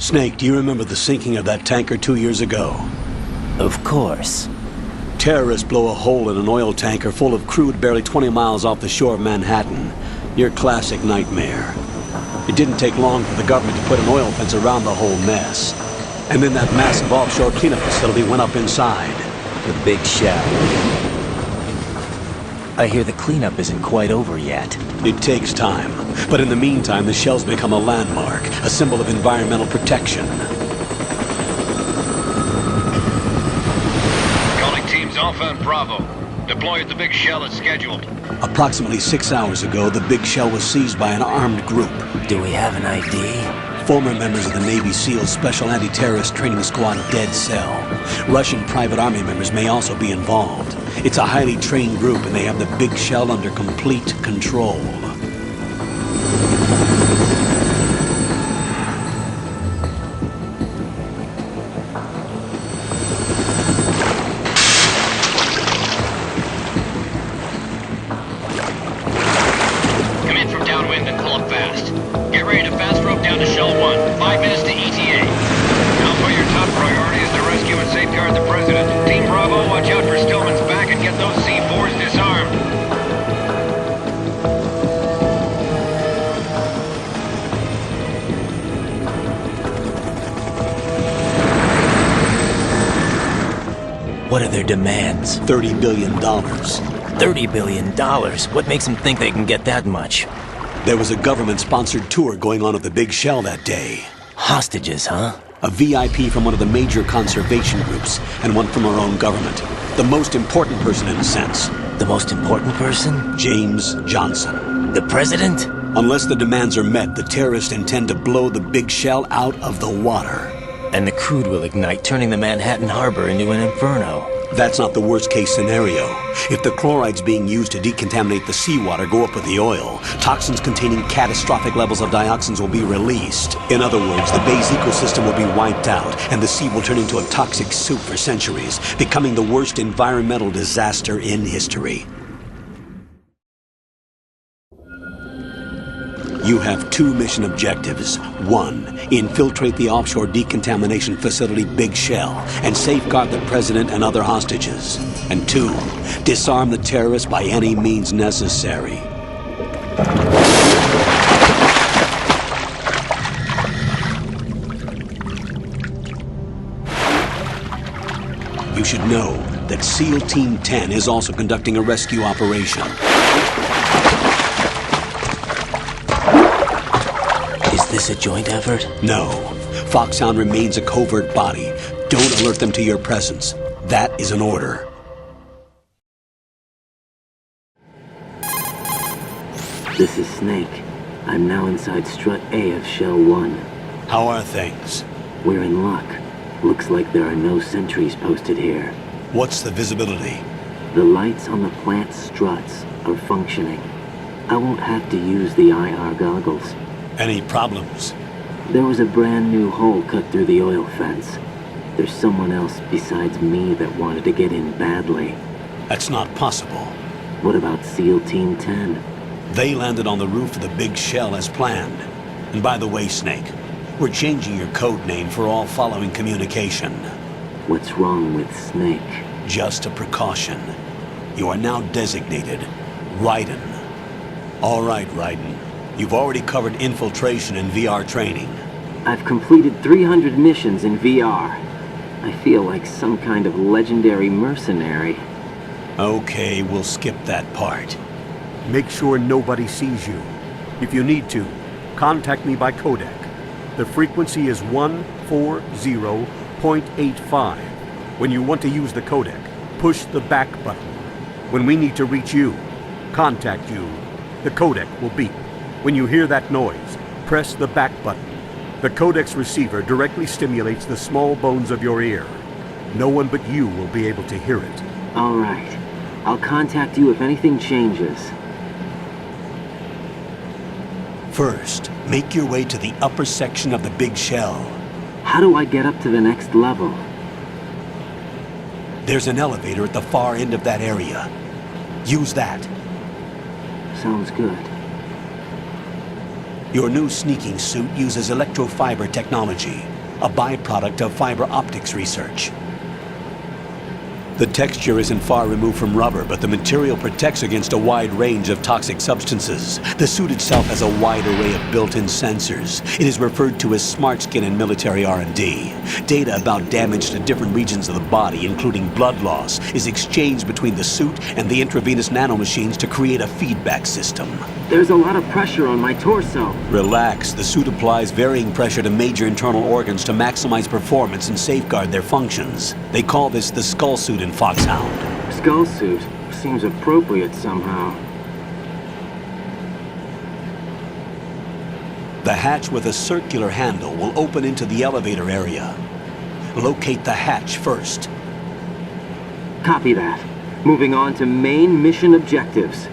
Snake, do you remember the sinking of that tanker 2 years ago? Of course. Terrorists blow a hole in an oil tanker full of crude barely 20 miles off the shore of Manhattan. Your classic nightmare. It didn't take long for the government to put an oil fence around the whole mess. And then that massive offshore cleanup facility went up inside. The big shell. I hear the cleanup isn't quite over yet. It takes time. But in the meantime, the shell's become a landmark, a symbol of environmental protection. Calling teams Alpha and Bravo. Deploy at the big shell as scheduled. Approximately 6 hours ago, the big shell was seized by an armed group. Do we have an ID? Former members of the Navy SEALs Special Anti-Terrorist Training Squad Dead Cell. Russian private army members may also be involved. It's a highly trained group and they have the big shell under complete control. Come in from downwind and pull up fast. Get ready to fast rope down to Shell 1. 5 minutes to ETA. Now for your top priority is to rescue and safeguard the President. Team Bravo, watch out for Stillman's back and get those C4s disarmed. What are their demands? $30 billion. $30 billion? What makes them think they can get that much? There was a government-sponsored tour going on at the big shell that day. Hostages, huh? A VIP from one of the major conservation groups, and one from our own government. The most important person in a sense. The most important person? James Johnson. The President? Unless the demands are met, the terrorists intend to blow the big shell out of the water. And the crude will ignite, turning the Manhattan Harbor into an inferno. That's not the worst-case scenario. If the chlorides being used to decontaminate the seawater go up with the oil, toxins containing catastrophic levels of dioxins will be released. In other words, the bay's ecosystem will be wiped out, and the sea will turn into a toxic soup for centuries, becoming the worst environmental disaster in history. You have 2 mission objectives. 1, infiltrate the offshore decontamination facility Big Shell and safeguard the President and other hostages. And 2, disarm the terrorists by any means necessary. You should know that SEAL Team 10 is also conducting a rescue operation. Is this a joint effort? No. Foxhound remains a covert body. Don't alert them to your presence. That is an order. This is Snake. I'm now inside Strut A of Shell 1. How are things? We're in luck. Looks like there are no sentries posted here. What's the visibility? The lights on the plant struts are functioning. I won't have to use the IR goggles. Any problems? There was a brand new hole cut through the oil fence. There's someone else besides me that wanted to get in badly. That's not possible. What about SEAL Team 10? They landed on the roof of the Big Shell as planned. And by the way, Snake, we're changing your code name for all following communication. What's wrong with Snake? Just a precaution. You are now designated Raiden. All right, Raiden. You've already covered infiltration and VR training. I've completed 300 missions in VR. I feel like some kind of legendary mercenary. Okay, we'll skip that part. Make sure nobody sees you. If you need to, contact me by codec. The frequency is 140.85. When you want to use the codec, push the back button. When we need to reach you, contact you, the codec will beep. When you hear that noise, press the back button. The codec's receiver directly stimulates the small bones of your ear. No one but you will be able to hear it. All right. I'll contact you if anything changes. First, make your way to the upper section of the Big Shell. How do I get up to the next level? There's an elevator at the far end of that area. Use that. Sounds good. Your new sneaking suit uses electrofiber technology. a byproduct of fiber optics research. The texture isn't far removed from rubber, but the material protects against a wide range of toxic substances. The suit itself has a wide array of built-in sensors. It is referred to as smart skin in military R&D. Data about damage to different regions of the body, including blood loss, is exchanged between the suit and the intravenous nanomachines to create a feedback system. There's a lot of pressure on my torso. Relax. The suit applies varying pressure to major internal organs to maximize performance and safeguard their functions. They call this the skull suit in Foxhound. Skull suit seems appropriate somehow. The hatch with a circular handle will open into the elevator area. Locate the hatch first. Copy that. Moving on to main mission objectives.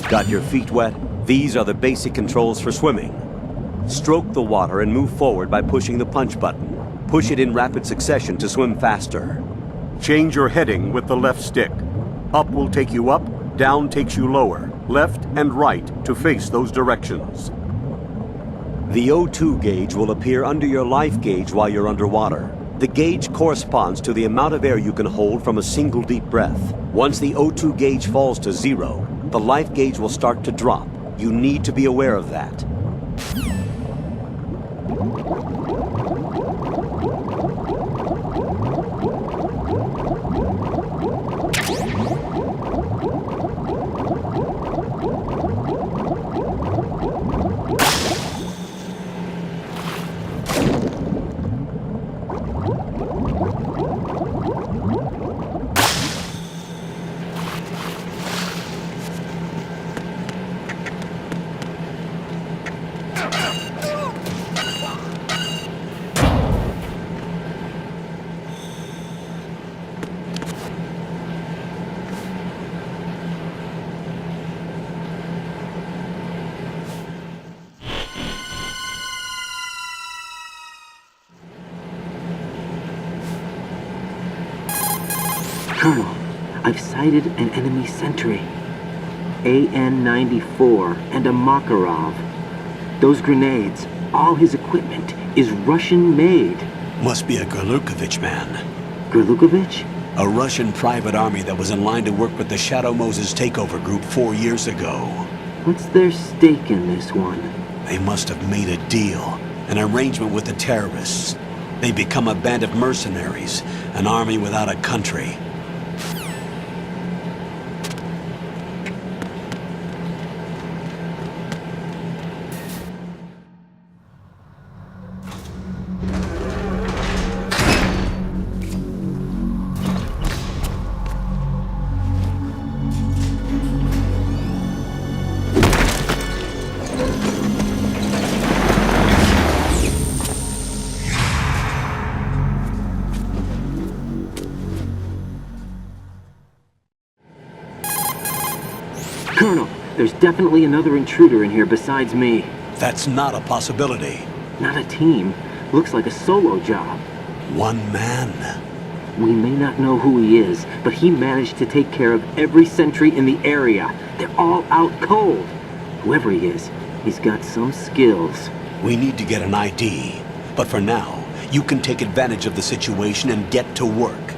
Got your feet wet? These are the basic controls for swimming. Stroke the water and move forward by pushing the punch button. Push it in rapid succession to swim faster. Change your heading with the left stick. Up will take you up, down takes you lower, left and right to face those directions. The O2 gauge will appear under your life gauge while you're underwater. The gauge corresponds to the amount of air you can hold from a single deep breath. Once the O2 gauge falls to 0, the life gauge will start to drop. You need to be aware of that. Colonel, I've sighted an enemy sentry. AN-94 and a Makarov. Those grenades, all his equipment, is Russian-made. Must be a Gorlukovich man. Gorlukovich? A Russian private army that was in line to work with the Shadow Moses takeover group 4 years ago. What's their stake in this one? They must have made a deal, an arrangement with the terrorists. They become a band of mercenaries, an army without a country. Colonel, there's definitely another intruder in here besides me. That's not a possibility. Not a team. Looks like a solo job. One man. We may not know who he is, but he managed to take care of every sentry in the area. They're all out cold. Whoever he is, he's got some skills. We need to get an ID. But for now, you can take advantage of the situation and get to work.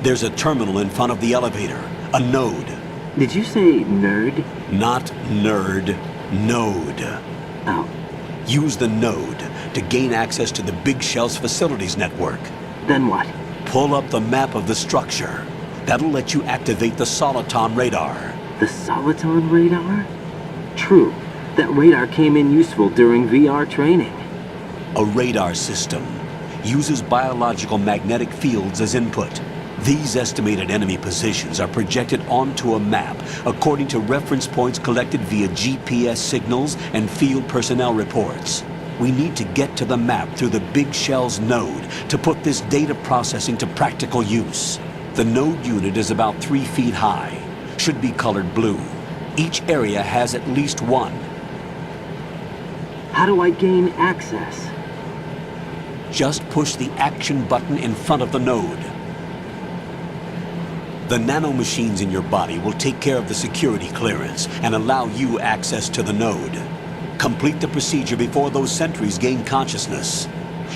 There's a terminal in front of the elevator. A node. Did you say nerd? Not nerd. Node. Oh. Use the node to gain access to the Big Shell's facilities network. Then what? Pull up the map of the structure. That'll let you activate the Soliton radar. The Soliton radar? True. That radar came in useful during VR training. A radar system uses biological magnetic fields as input. These estimated enemy positions are projected onto a map according to reference points collected via GPS signals and field personnel reports. We need to get to the map through the Big Shell's node to put this data processing to practical use. The node unit is about 3 feet high, should be colored blue. Each area has at least one. How do I gain access? Just push the action button in front of the node. The nanomachines in your body will take care of the security clearance and allow you access to the node. Complete the procedure before those sentries gain consciousness.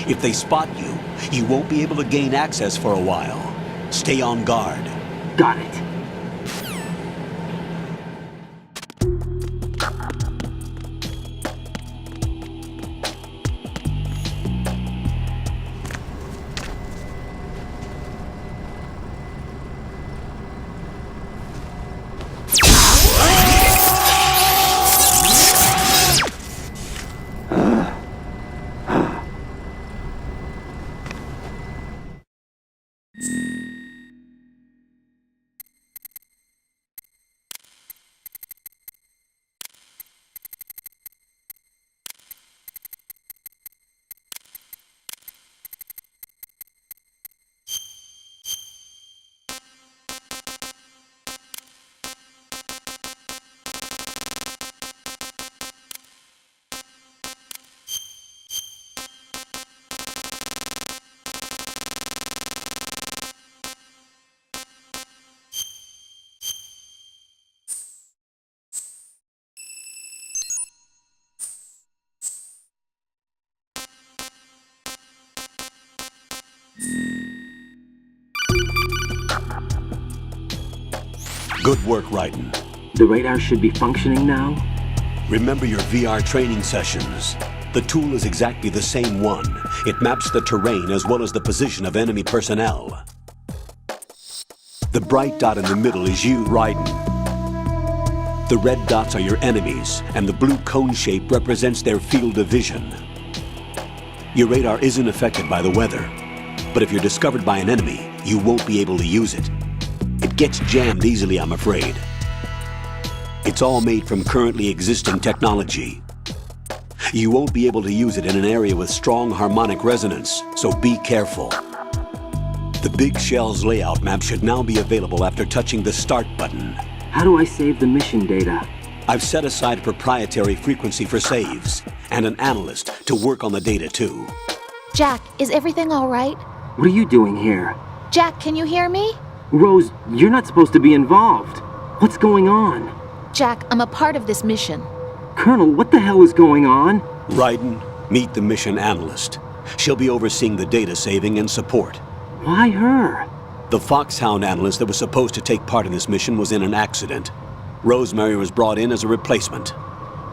If they spot you, you won't be able to gain access for a while. Stay on guard. Got it. Good work, Raiden. The radar should be functioning now? Remember your VR training sessions. The tool is exactly the same one. It maps the terrain as well as the position of enemy personnel. The bright dot in the middle is you, Raiden. The red dots are your enemies, and the blue cone shape represents their field of vision. Your radar isn't affected by the weather, but if you're discovered by an enemy, you won't be able to use it. It gets jammed easily, I'm afraid. It's all made from currently existing technology. You won't be able to use it in an area with strong harmonic resonance, so be careful. The Big Shell's layout map should now be available after touching the Start button. How do I save the mission data? I've set aside a proprietary frequency for saves, and an analyst to work on the data too. Jack, is everything all right? What are you doing here? Jack, can you hear me? Rose, you're not supposed to be involved. What's going on? Jack, I'm a part of this mission. Colonel, what the hell is going on? Raiden, meet the mission analyst. She'll be overseeing the data saving and support. Why her? The Foxhound analyst that was supposed to take part in this mission was in an accident. Rosemary was brought in as a replacement.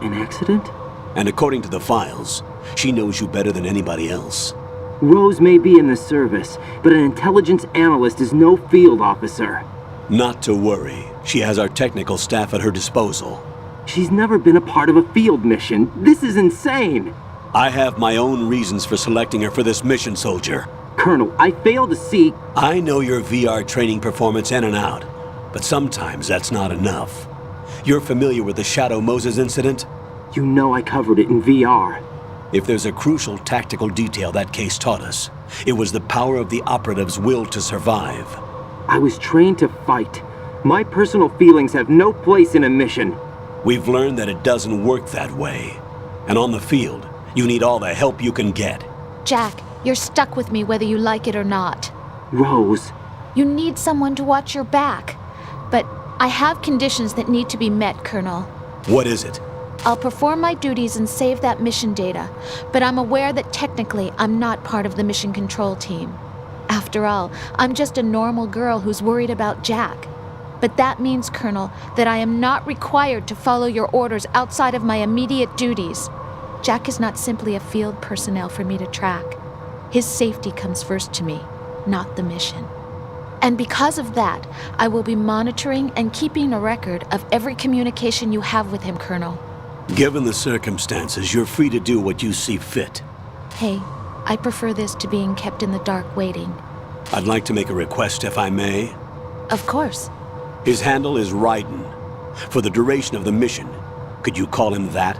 An accident? And according to the files, she knows you better than anybody else. Rose may be in the service, but an intelligence analyst is no field officer. Not to worry. She has our technical staff at her disposal. She's never been a part of a field mission. This is insane! I have my own reasons for selecting her for this mission, soldier. Colonel, I fail to see... I know your VR training performance in and out, but sometimes that's not enough. You're familiar with the Shadow Moses incident? You know I covered it in VR. If there's a crucial tactical detail that case taught us, it was the power of the operative's will to survive. I was trained to fight. My personal feelings have no place in a mission. We've learned that it doesn't work that way. And on the field, you need all the help you can get. Jack, you're stuck with me whether you like it or not. Rose. You need someone to watch your back. But I have conditions that need to be met, Colonel. What is it? I'll perform my duties and save that mission data, but I'm aware that technically I'm not part of the mission control team. After all, I'm just a normal girl who's worried about Jack. But that means, Colonel, that I am not required to follow your orders outside of my immediate duties. Jack is not simply a field personnel for me to track. His safety comes first to me, not the mission. And because of that, I will be monitoring and keeping a record of every communication you have with him, Colonel. Given the circumstances, you're free to do what you see fit. Hey, I prefer this to being kept in the dark waiting. I'd like to make a request, if I may. Of course. His handle is Raiden. For the duration of the mission, could you call him that?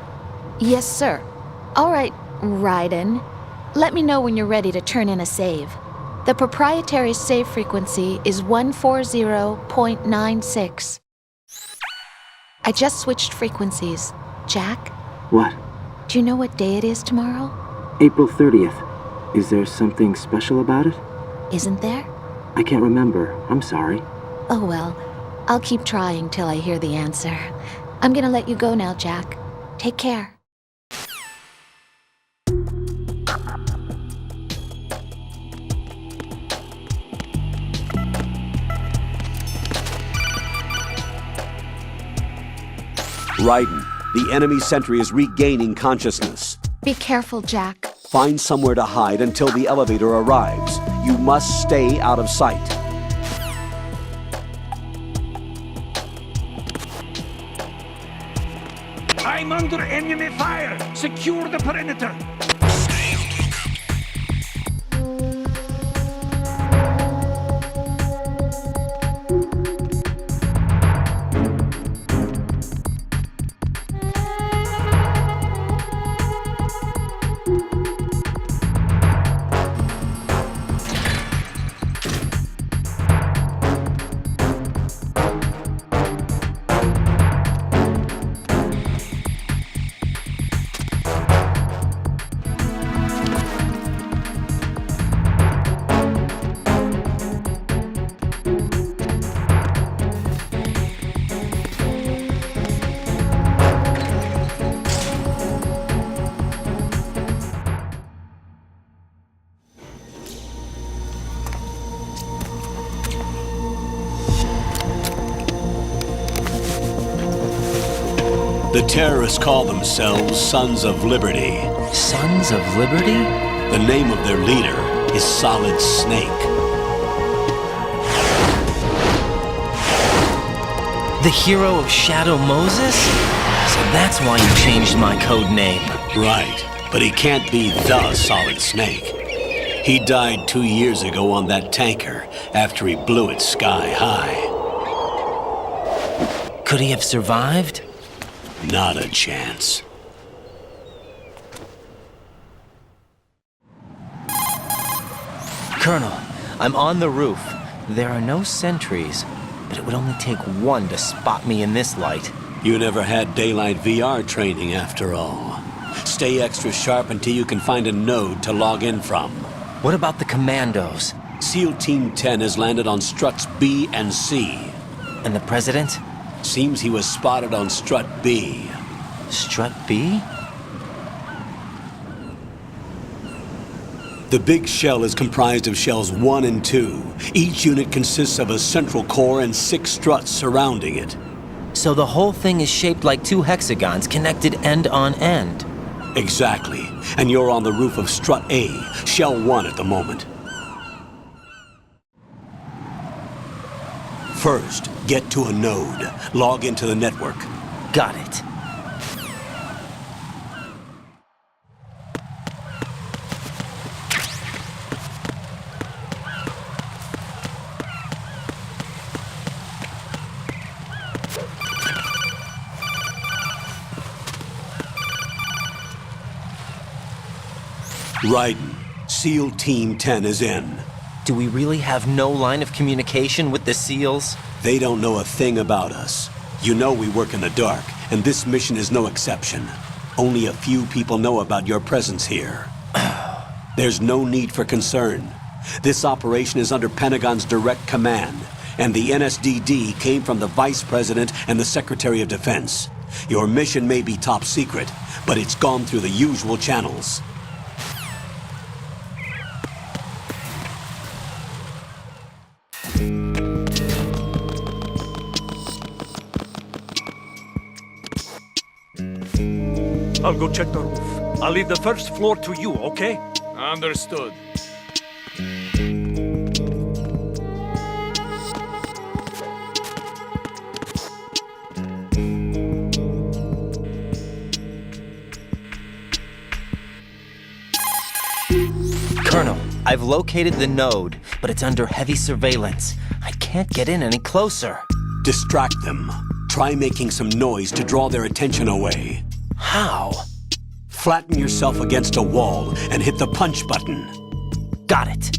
Yes, sir. All right, Raiden. Let me know when you're ready to turn in a save. The proprietary save frequency is 140.96. I just switched frequencies. Jack, What? do you know what day it is tomorrow? April 30th. Is there something special about it? Isn't there? I can't remember. I'm sorry. Oh well, I'll keep trying till I hear the answer. I'm gonna let you go now, Jack. Take care. Raiden, the enemy sentry is regaining consciousness. Be careful, Jack. Find somewhere to hide until the elevator arrives. You must stay out of sight. I'm under enemy fire! Secure the perimeter! The terrorists call themselves Sons of Liberty. Sons of Liberty? The name of their leader is Solid Snake. The hero of Shadow Moses? So that's why you changed my code name. Right, but he can't be the Solid Snake. He died 2 years ago on that tanker after he blew it sky high. Could he have survived? Not a chance. Colonel, I'm on the roof. There are no sentries, but it would only take one to spot me in this light. You never had daylight VR training after all. Stay extra sharp until you can find a node to log in from. What about the commandos? SEAL Team 10 has landed on struts B and C. And the president? Seems he was spotted on strut B. Strut B? The big shell is comprised of shells 1 and 2. Each unit consists of a central core and 6 struts surrounding it. So the whole thing is shaped like 2 hexagons connected end on end. Exactly. And you're on the roof of strut A, shell 1 at the moment. First, get to a node. Log into the network. Got it. Raiden, SEAL Team 10 is in. Do we really have no line of communication with the SEALs? They don't know a thing about us. You know we work in the dark, and this mission is no exception. Only a few people know about your presence here. There's no need for concern. This operation is under Pentagon's direct command, and the NSDD came from the Vice President and the Secretary of Defense. Your mission may be top secret, but it's gone through the usual channels. I'll go check the roof. I'll leave the first floor to you, okay? Understood. Colonel, I've located the node, but it's under heavy surveillance. I can't get in any closer. Distract them. Try making some noise to draw their attention away. How? Flatten yourself against a wall and hit the punch button. Got it.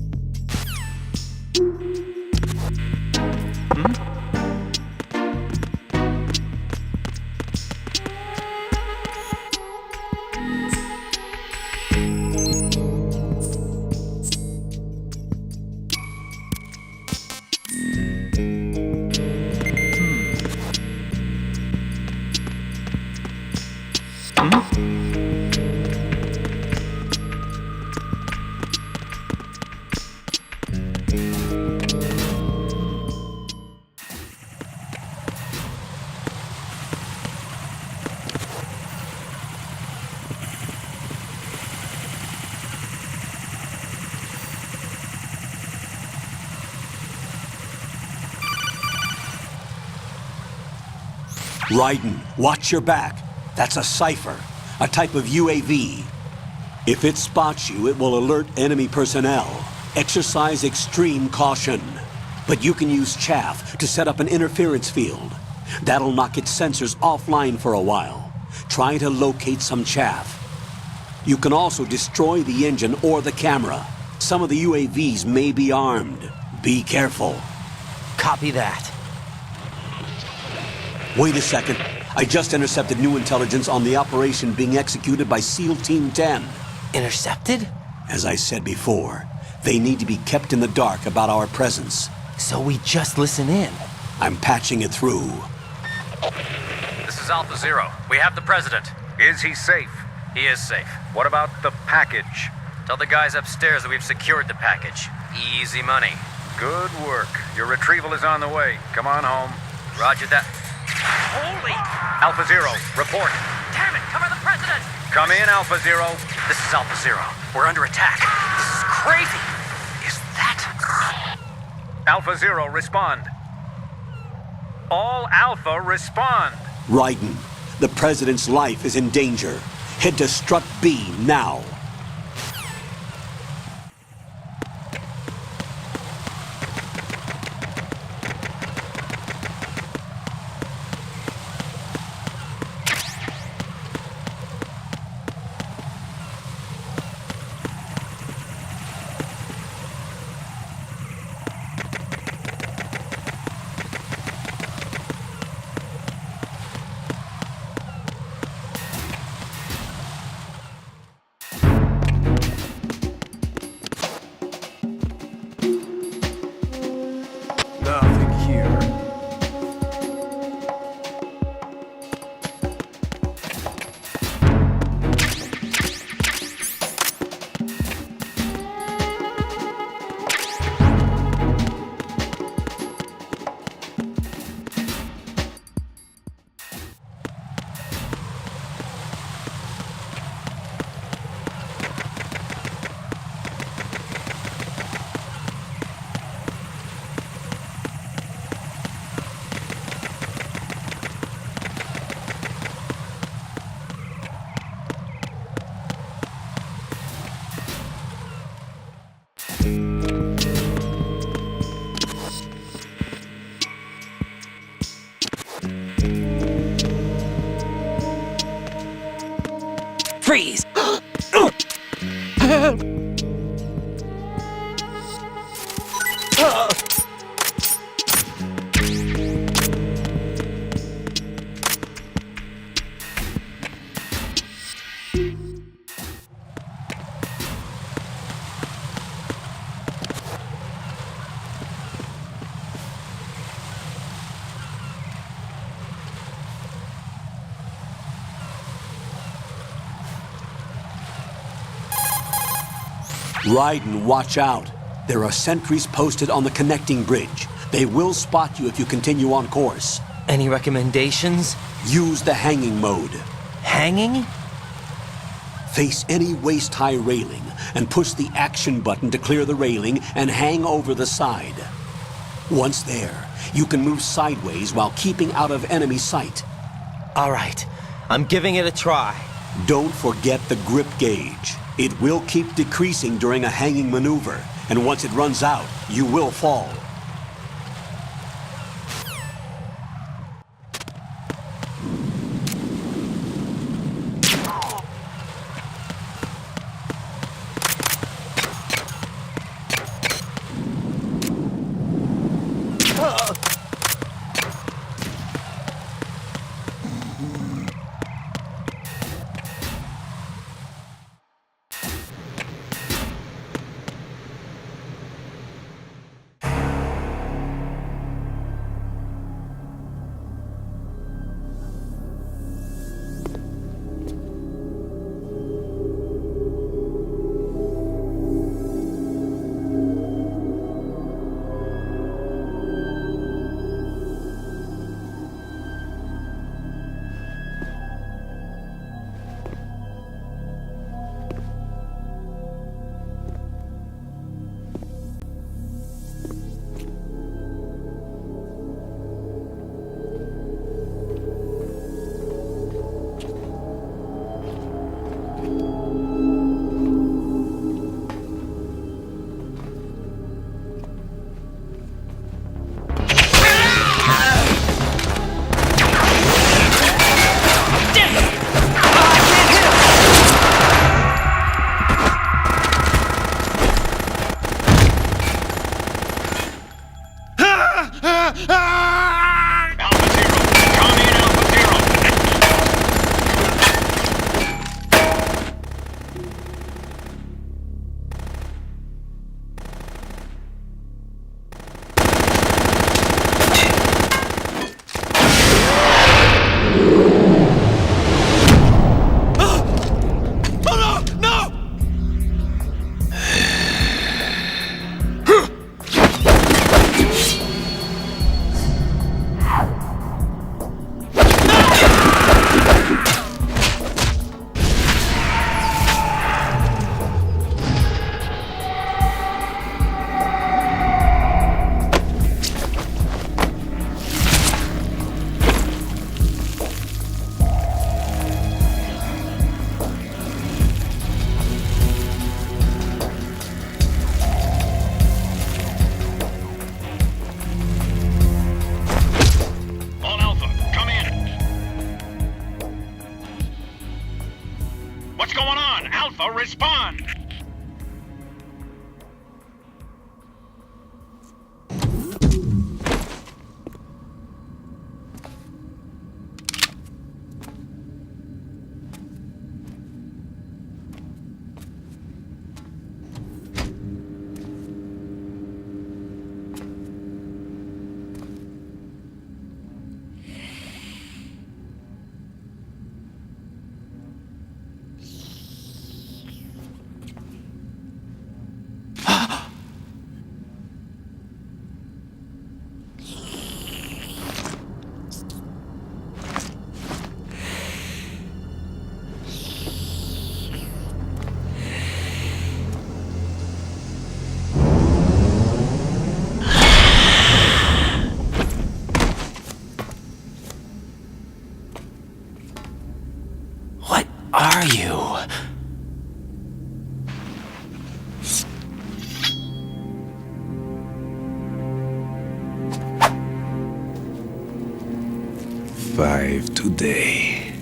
Raiden, watch your back. That's a cipher, a type of UAV. If it spots you, it will alert enemy personnel. Exercise extreme caution. But you can use chaff to set up an interference field. That'll knock its sensors offline for a while. Try to locate some chaff. You can also destroy the engine or the camera. Some of the UAVs may be armed. Be careful. Copy that. Wait a second. I just intercepted new intelligence on the operation being executed by SEAL Team 10. Intercepted? As I said before, they need to be kept in the dark about our presence. So we just listen in. I'm patching it through. This is Alpha Zero. We have the President. Is he safe? He is safe. What about the package? Tell the guys upstairs that we've secured the package. Easy money. Good work. Your retrieval is on the way. Come on home. Roger that. Holy! Alpha Zero, report. Damn it! Cover the President! Come in, Alpha Zero. This is Alpha Zero. We're under attack. This is crazy. Is that... Alpha Zero, respond. All Alpha, respond. Raiden, the President's life is in danger. Head to Strut B now. Nothing here. Freeze! Raiden, watch out. There are sentries posted on the connecting bridge. They will spot you if you continue on course. Any recommendations? Use the hanging mode. Hanging? Face any waist-high railing and push the action button to clear the railing and hang over the side. Once there, you can move sideways while keeping out of enemy sight. All right, I'm giving it a try. Don't forget the grip gauge. It will keep decreasing during a hanging maneuver, and once it runs out, you will fall. Respond! What are you? Five today.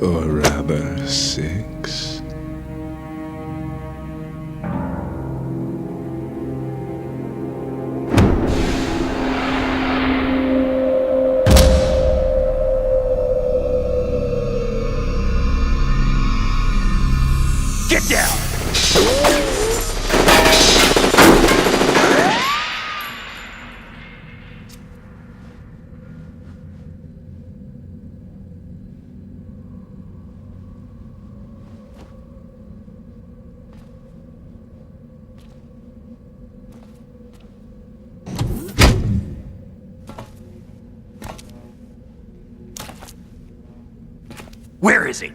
Or rather, 6. Get down! Where is he?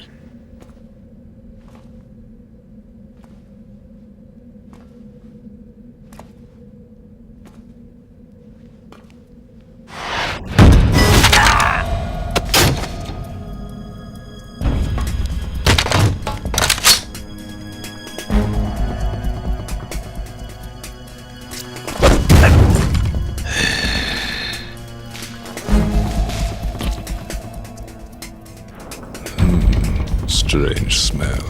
Strange smell.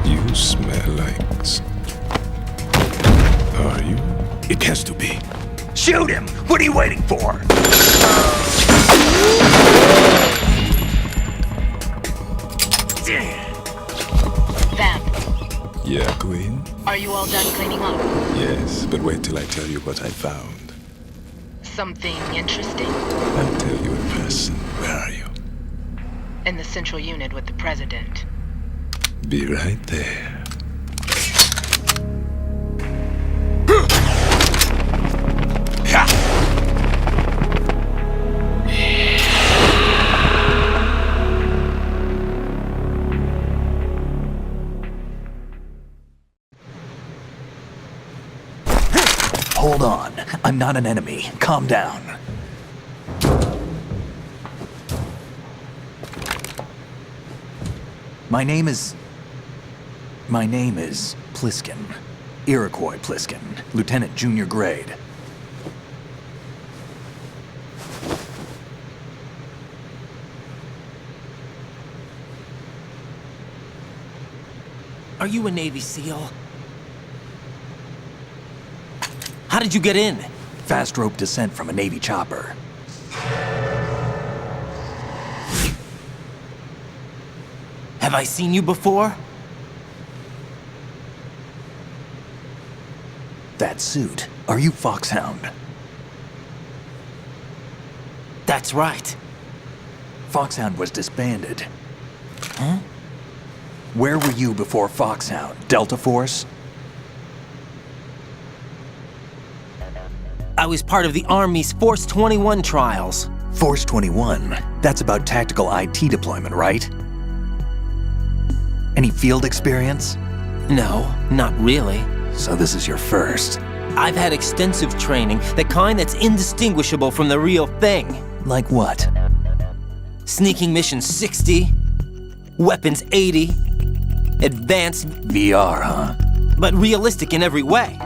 You smell like... Are you? It has to be. Shoot him! What are you waiting for? Vamp, Yeah, Queen? are you all done cleaning up? Yes, but wait till I tell you what I found. Something interesting? I'll tell you in person. Where are you? In the central unit with the president. Be right there. Hold on. I'm not an enemy. Calm down. My name is Pliskin. Iroquois Pliskin. Lieutenant Junior Grade. Are you a Navy SEAL? How did you get in? Fast rope descent from a Navy chopper. Have I seen you before? That suit. Are you Foxhound? That's right. Foxhound was disbanded. Huh? Where were you before Foxhound? Delta Force? I was part of the Army's Force 21 trials. Force 21? That's about tactical IT deployment, right? Any field experience? No, not really. So this is your first. I've had extensive training, the kind that's indistinguishable from the real thing. Like what? Sneaking mission 60, weapons 80, advanced... VR, huh? But realistic in every way.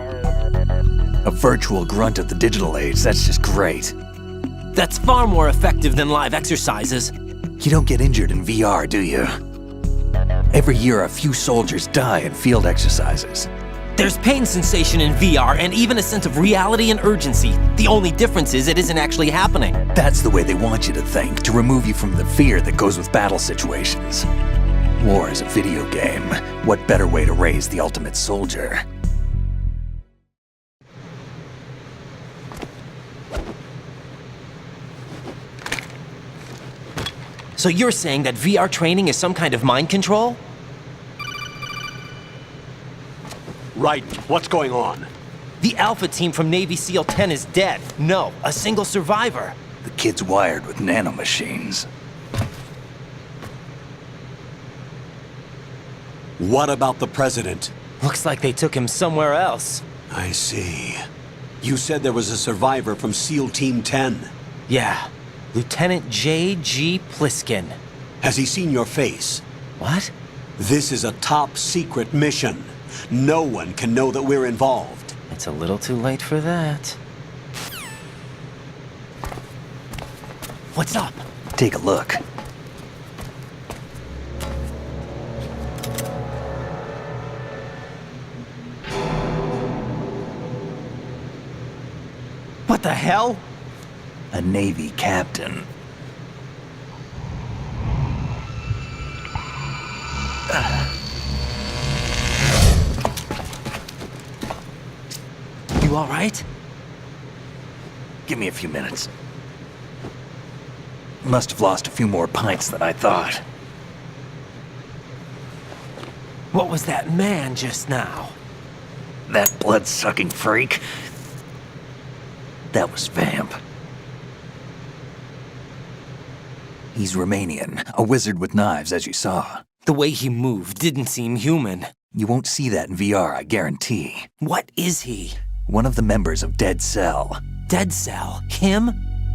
A virtual grunt of the digital age, that's just great. That's far more effective than live exercises. You don't get injured in VR, do you? Every year, a few soldiers die in field exercises. There's pain sensation in VR and even a sense of reality and urgency. The only difference is it isn't actually happening. That's the way they want you to think, to remove you from the fear that goes with battle situations. War is a video game. What better way to raise the ultimate soldier? So you're saying that VR training is some kind of mind control? Right. What's going on? The Alpha team from Navy SEAL 10 is dead. No, a single survivor. The kid's wired with nanomachines. What about the president? Looks like they took him somewhere else. I see. You said there was a survivor from SEAL Team 10. Yeah. Lieutenant J.G. Pliskin. Has he seen your face? What? This is a top secret mission. No one can know that we're involved. It's a little too late for that. What's up? Take a look. What the hell? A Navy captain. You all right? Give me a few minutes. Must have lost a few more pints than I thought. What was that man just now? That blood-sucking freak? That was Vamp. He's Romanian, a wizard with knives, as you saw. The way he moved didn't seem human. You won't see that in VR, I guarantee. What is he? One of the members of Dead Cell. Dead Cell? Him?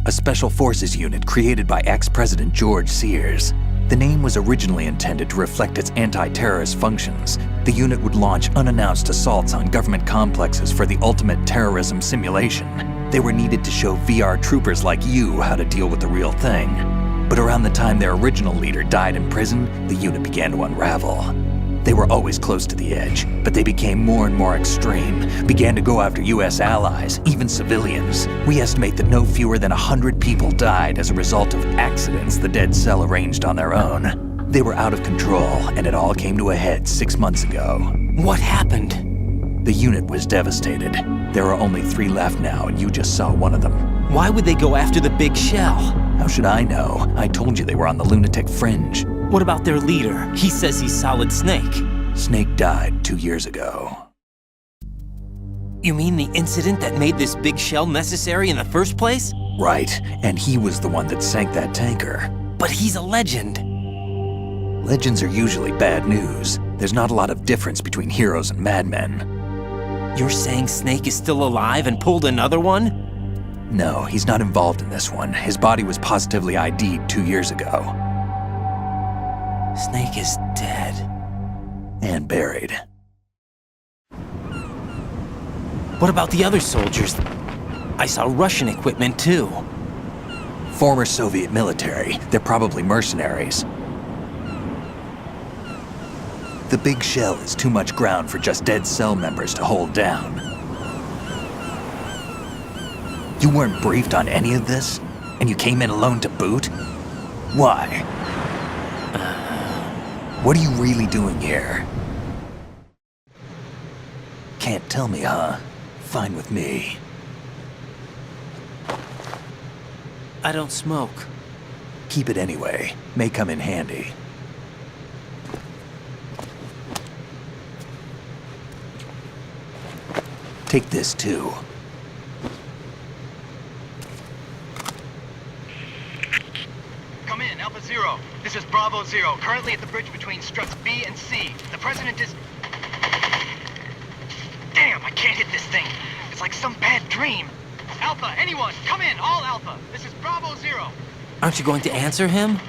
A special forces unit created by ex-President George Sears. The name was originally intended to reflect its anti-terrorist functions. The unit would launch unannounced assaults on government complexes for the ultimate terrorism simulation. They were needed to show VR troopers like you how to deal with the real thing. But around the time their original leader died in prison, the unit began to unravel. They were always close to the edge, but they became more and more extreme, began to go after US allies, even civilians. We estimate that no fewer than 100 people died as a result of accidents the Dead Cell arranged on their own. They were out of control, and it all came to a head 6 months ago. What happened? The unit was devastated. There are only 3 left now, and you just saw one of them. Why would they go after the big shell? How should I know? I told you they were on the lunatic fringe. What about their leader? He says he's Solid Snake. Snake died 2 years ago. You mean the incident that made this big shell necessary in the first place? Right, and he was the one that sank that tanker. But he's a legend. Legends are usually bad news. There's not a lot of difference between heroes and madmen. You're saying Snake is still alive and pulled another one? No, he's not involved in this one. His body was positively ID'd 2 years ago. Snake is dead. And buried. What about the other soldiers? I saw Russian equipment too. Former Soviet military. They're probably mercenaries. The big shell is too much ground for just Dead Cell members to hold down. You weren't briefed on any of this? And you came in alone to boot? Why? What are you really doing here? Can't tell me, huh? Fine with me. I don't smoke. Keep it anyway. May come in handy. Take this too. Come in, Alpha Zero. This is Bravo Zero, currently at the bridge between struts B and C. The President is... Damn, I can't hit this thing. It's like some bad dream. Alpha, anyone, come in, all Alpha. This is Bravo Zero. Aren't you going to answer him?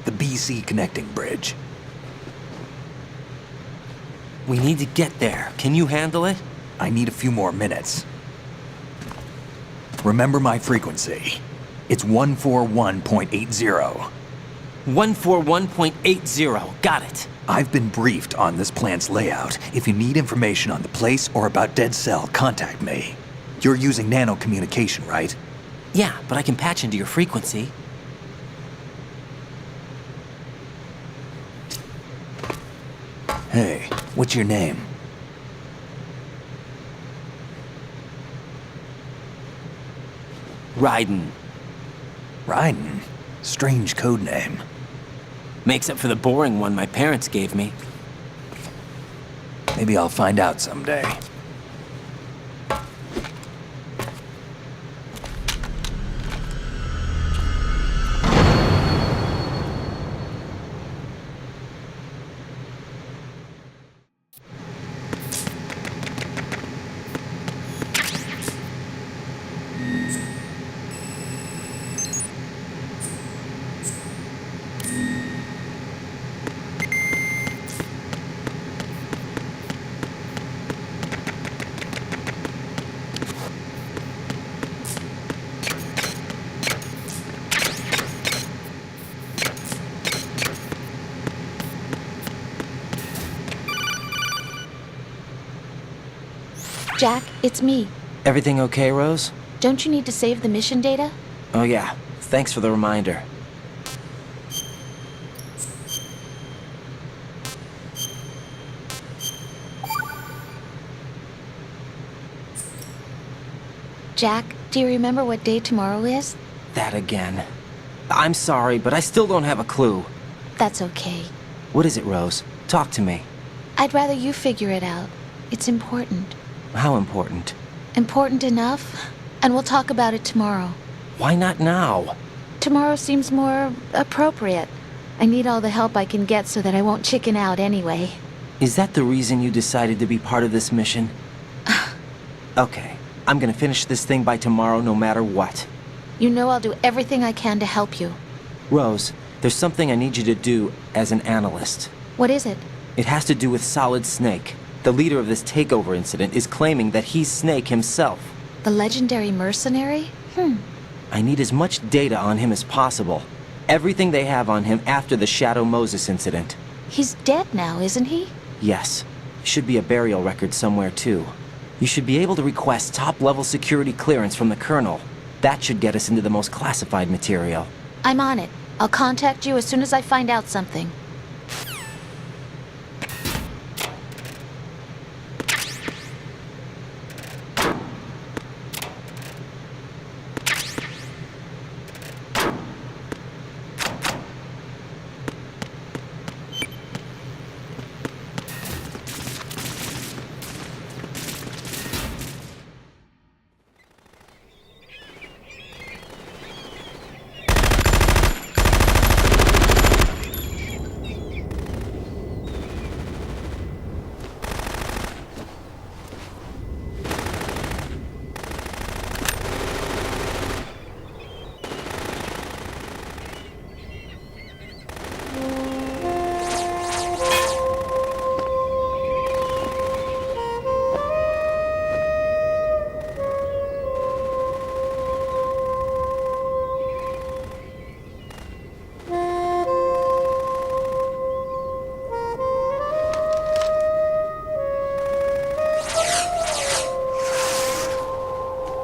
The BC connecting bridge. We need to get there. Can you handle it? I need a few more minutes. Remember my frequency. It's 141.80. 141.80. Got it. I've been briefed on this plant's layout. If you need information on the place or about Dead Cell, contact me. You're using nano communication, right? Yeah, but I can patch into your frequency. Hey, what's your name? Raiden. Raiden? Strange code name. Makes up for the boring one my parents gave me. Maybe I'll find out someday. Jack, it's me. Everything okay, Rose? Don't you need to save the mission data? Oh yeah, thanks for the reminder. Jack, do you remember what day tomorrow is? That again. I'm sorry, but I still don't have a clue. That's okay. What is it, Rose? Talk to me. I'd rather you figure it out. It's important. How important? Important enough, and we'll talk about it tomorrow. Why not now? Tomorrow seems more appropriate. I need all the help I can get so that I won't chicken out anyway. Is that the reason you decided to be part of this mission? Okay, I'm gonna finish this thing by tomorrow no matter what. You know I'll do everything I can to help you. Rose, there's something I need you to do as an analyst. What is it? It has to do with Solid Snake. The leader of this takeover incident is claiming that he's Snake himself. The legendary mercenary? I need as much data on him as possible. Everything they have on him after the Shadow Moses incident. He's dead now, isn't he? Yes. Should be a burial record somewhere, too. You should be able to request top-level security clearance from the Colonel. That should get us into the most classified material. I'm on it. I'll contact you as soon as I find out something.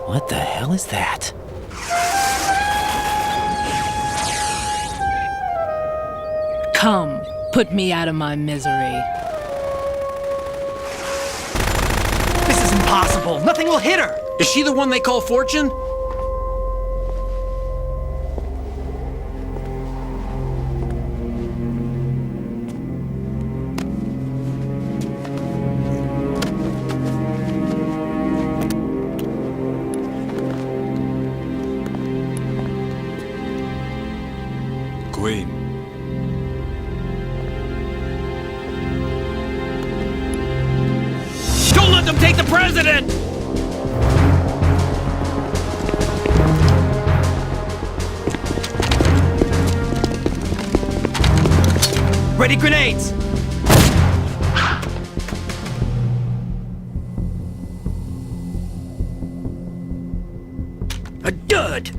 What the hell is that? Come, put me out of my misery. This is impossible. Nothing will hit her. Is she the one they call Fortune? Queen. Don't let them take the president! Ready grenades! A dud!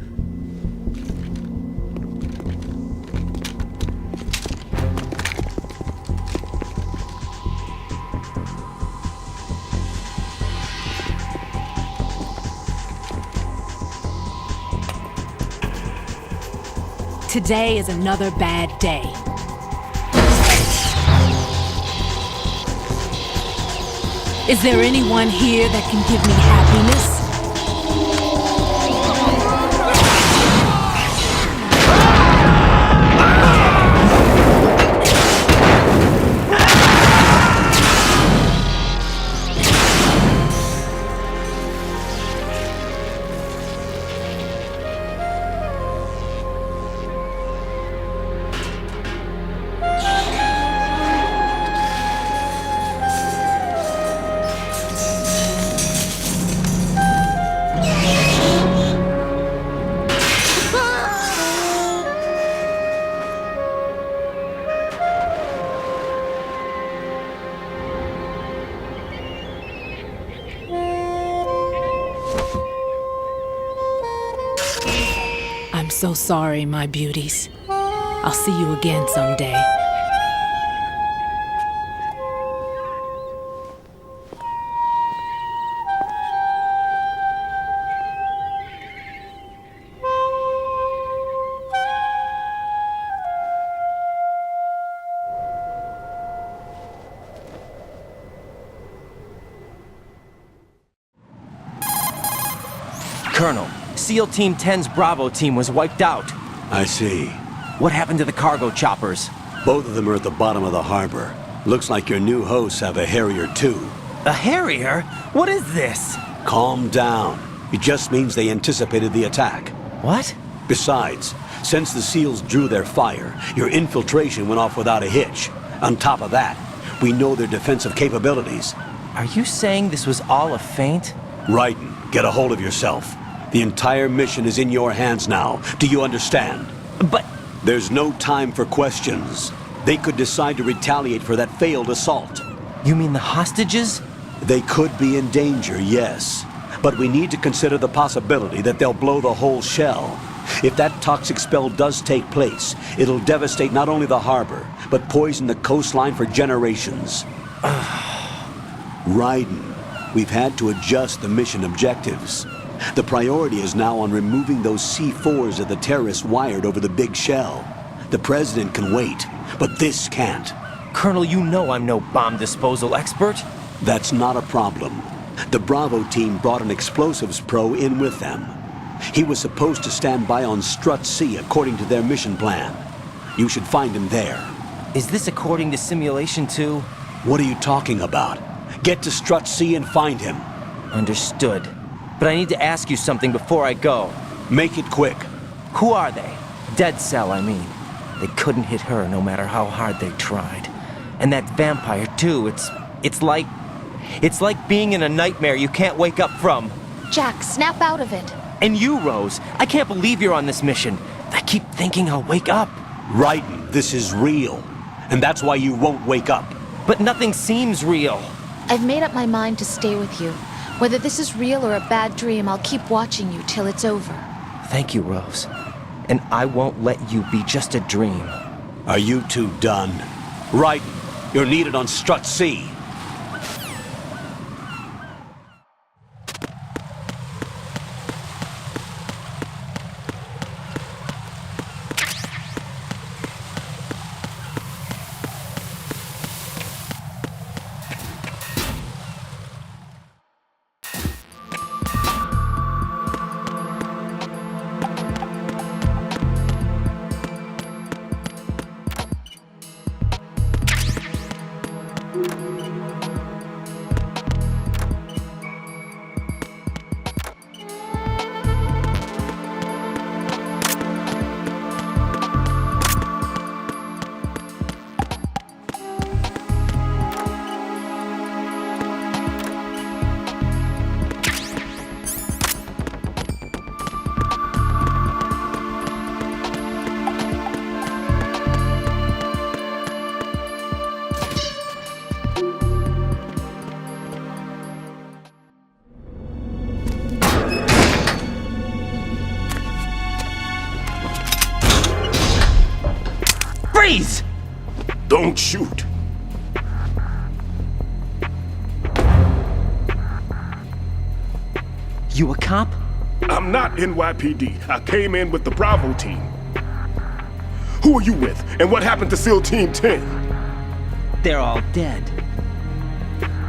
Today is another bad day. Is there anyone here that can give me happiness? I'm so sorry, my beauties. I'll see you again someday. Colonel, SEAL Team 10's Bravo team was wiped out. I see. What happened to the cargo choppers? Both of them are at the bottom of the harbor. Looks like your new hosts have a Harrier too. A Harrier? What is this? Calm down. It just means they anticipated the attack. What? Besides, since the SEALs drew their fire, your infiltration went off without a hitch. On top of that, we know their defensive capabilities. Are you saying this was all a feint? Raiden, get a hold of yourself. The entire mission is in your hands now. Do you understand? But... There's no time for questions. They could decide to retaliate for that failed assault. You mean the hostages? They could be in danger, yes. But we need to consider the possibility that they'll blow the whole shell. If that toxic spell does take place, it'll devastate not only the harbor, but poison the coastline for generations. Raiden, we've had to adjust the mission objectives. The priority is now on removing those C4s that the terrorists wired over the big shell. The President can wait, but this can't. Colonel, you know I'm no bomb disposal expert. That's not a problem. The Bravo team brought an explosives pro in with them. He was supposed to stand by on Strut C according to their mission plan. You should find him there. Is this according to Simulation 2? What are you talking about? Get to Strut C and find him. Understood. But I need to ask you something before I go. Make it quick. Who are they? Dead Cell, I mean. They couldn't hit her no matter how hard they tried. And that vampire, too, it's like being in a nightmare you can't wake up from. Jack, snap out of it. And you, Rose, I can't believe you're on this mission. I keep thinking I'll wake up. Raiden, this is real. And that's why you won't wake up. But nothing seems real. I've made up my mind to stay with you. Whether this is real or a bad dream, I'll keep watching you till it's over. Thank you, Rose. And I won't let you be just a dream. Are you two done? Raiden, you're needed on Strut C. Freeze! Don't shoot. You a cop? I'm not NYPD. I came in with the Bravo team. Who are you with? And what happened to SEAL Team 10? They're all dead.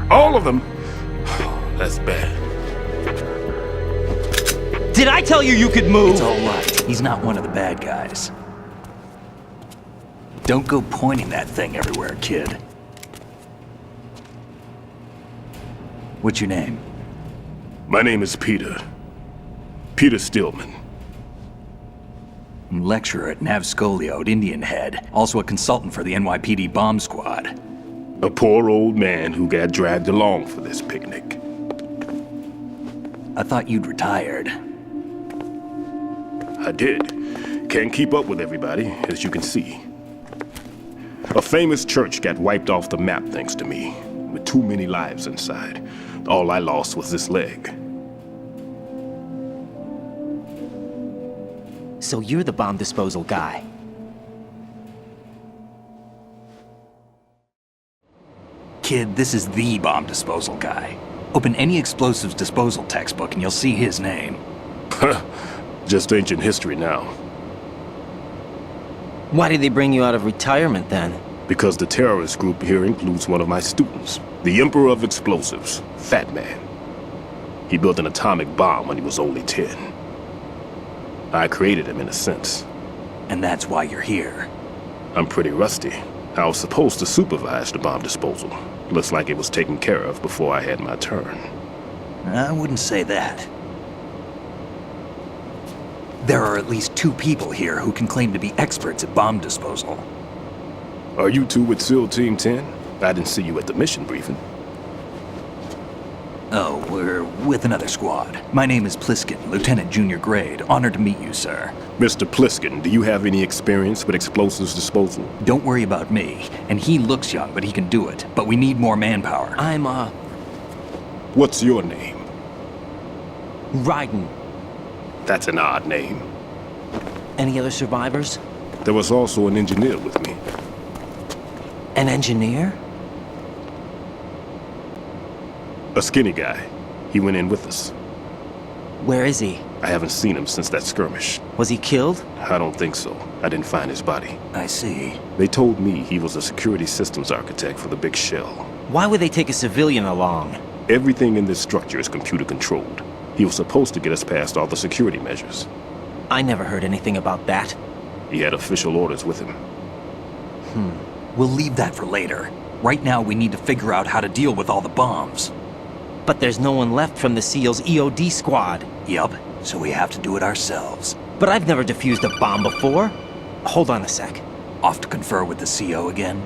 All of them? Oh, that's bad. Did I tell you you could move? It's all right. He's not one of the bad guys. Don't go pointing that thing everywhere, kid. What's your name? My name is Peter. Peter Stillman. I'm lecturer at Nav Scolio at Indian Head, also a consultant for the NYPD bomb squad. A poor old man who got dragged along for this picnic. I thought you'd retired. I did. Can't keep up with everybody, as you can see. A famous church got wiped off the map thanks to me, with too many lives inside. All I lost was this leg. So you're the bomb disposal guy. Kid, this is the bomb disposal guy. Open any explosives disposal textbook and you'll see his name. Just ancient history now. Why did they bring you out of retirement then? Because the terrorist group here includes one of my students, the Emperor of Explosives, Fat Man. He built an atomic bomb when he was only 10. I created him in a sense. And that's why you're here. I'm pretty rusty. I was supposed to supervise the bomb disposal. Looks like it was taken care of before I had my turn. I wouldn't say that. There are at least 2 people here who can claim to be experts at bomb disposal. Are you two with SEAL Team 10? I didn't see you at the mission briefing. Oh, we're with another squad. My name is Pliskin, Lieutenant Junior Grade. Honored to meet you, sir. Mr. Pliskin, do you have any experience with explosives disposal? Don't worry about me. And he looks young, but he can do it. But we need more manpower. What's your name? Raiden. That's an odd name. Any other survivors? There was also an engineer with me. An engineer? A skinny guy. He went in with us. Where is he? I haven't seen him since that skirmish. Was he killed? I don't think so. I didn't find his body. I see. They told me he was a security systems architect for the big shell. Why would they take a civilian along? Everything in this structure is computer controlled. He was supposed to get us past all the security measures. I never heard anything about that. He had official orders with him. We'll leave that for later. Right now, we need to figure out how to deal with all the bombs. But there's no one left from the SEAL's EOD squad. Yup, so we have to do it ourselves. But I've never defused a bomb before. Hold on a sec. Off to confer with the CO again?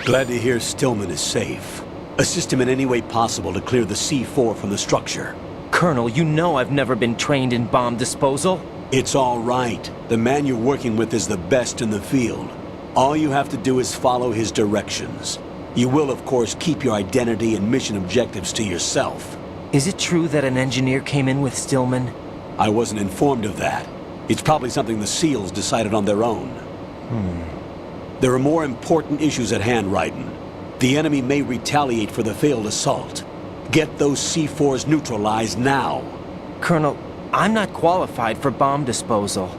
Glad to hear Stillman is safe. Assist him in any way possible to clear the C4 from the structure. Colonel, you know I've never been trained in bomb disposal. It's all right. The man you're working with is the best in the field. All you have to do is follow his directions. You will, of course, keep your identity and mission objectives to yourself. Is it true that an engineer came in with Stillman? I wasn't informed of that. It's probably something the SEALs decided on their own. There are more important issues at hand, Raiden. The enemy may retaliate for the failed assault. Get those C4s neutralized now. Colonel, I'm not qualified for bomb disposal.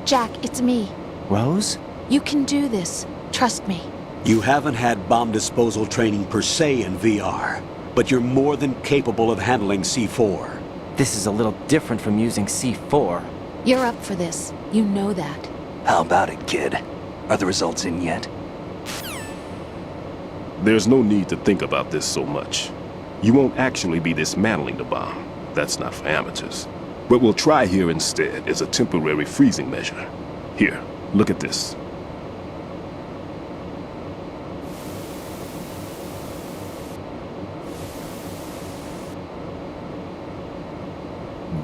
Jack, it's me. Rose? You can do this. Trust me. You haven't had bomb disposal training per se in VR, but you're more than capable of handling C4. This is a little different from using C4. You're up for this. You know that. How about it, kid? Are the results in yet? There's no need to think about this so much. You won't actually be dismantling the bomb. That's not for amateurs. What we'll try here instead is a temporary freezing measure. Here, look at this.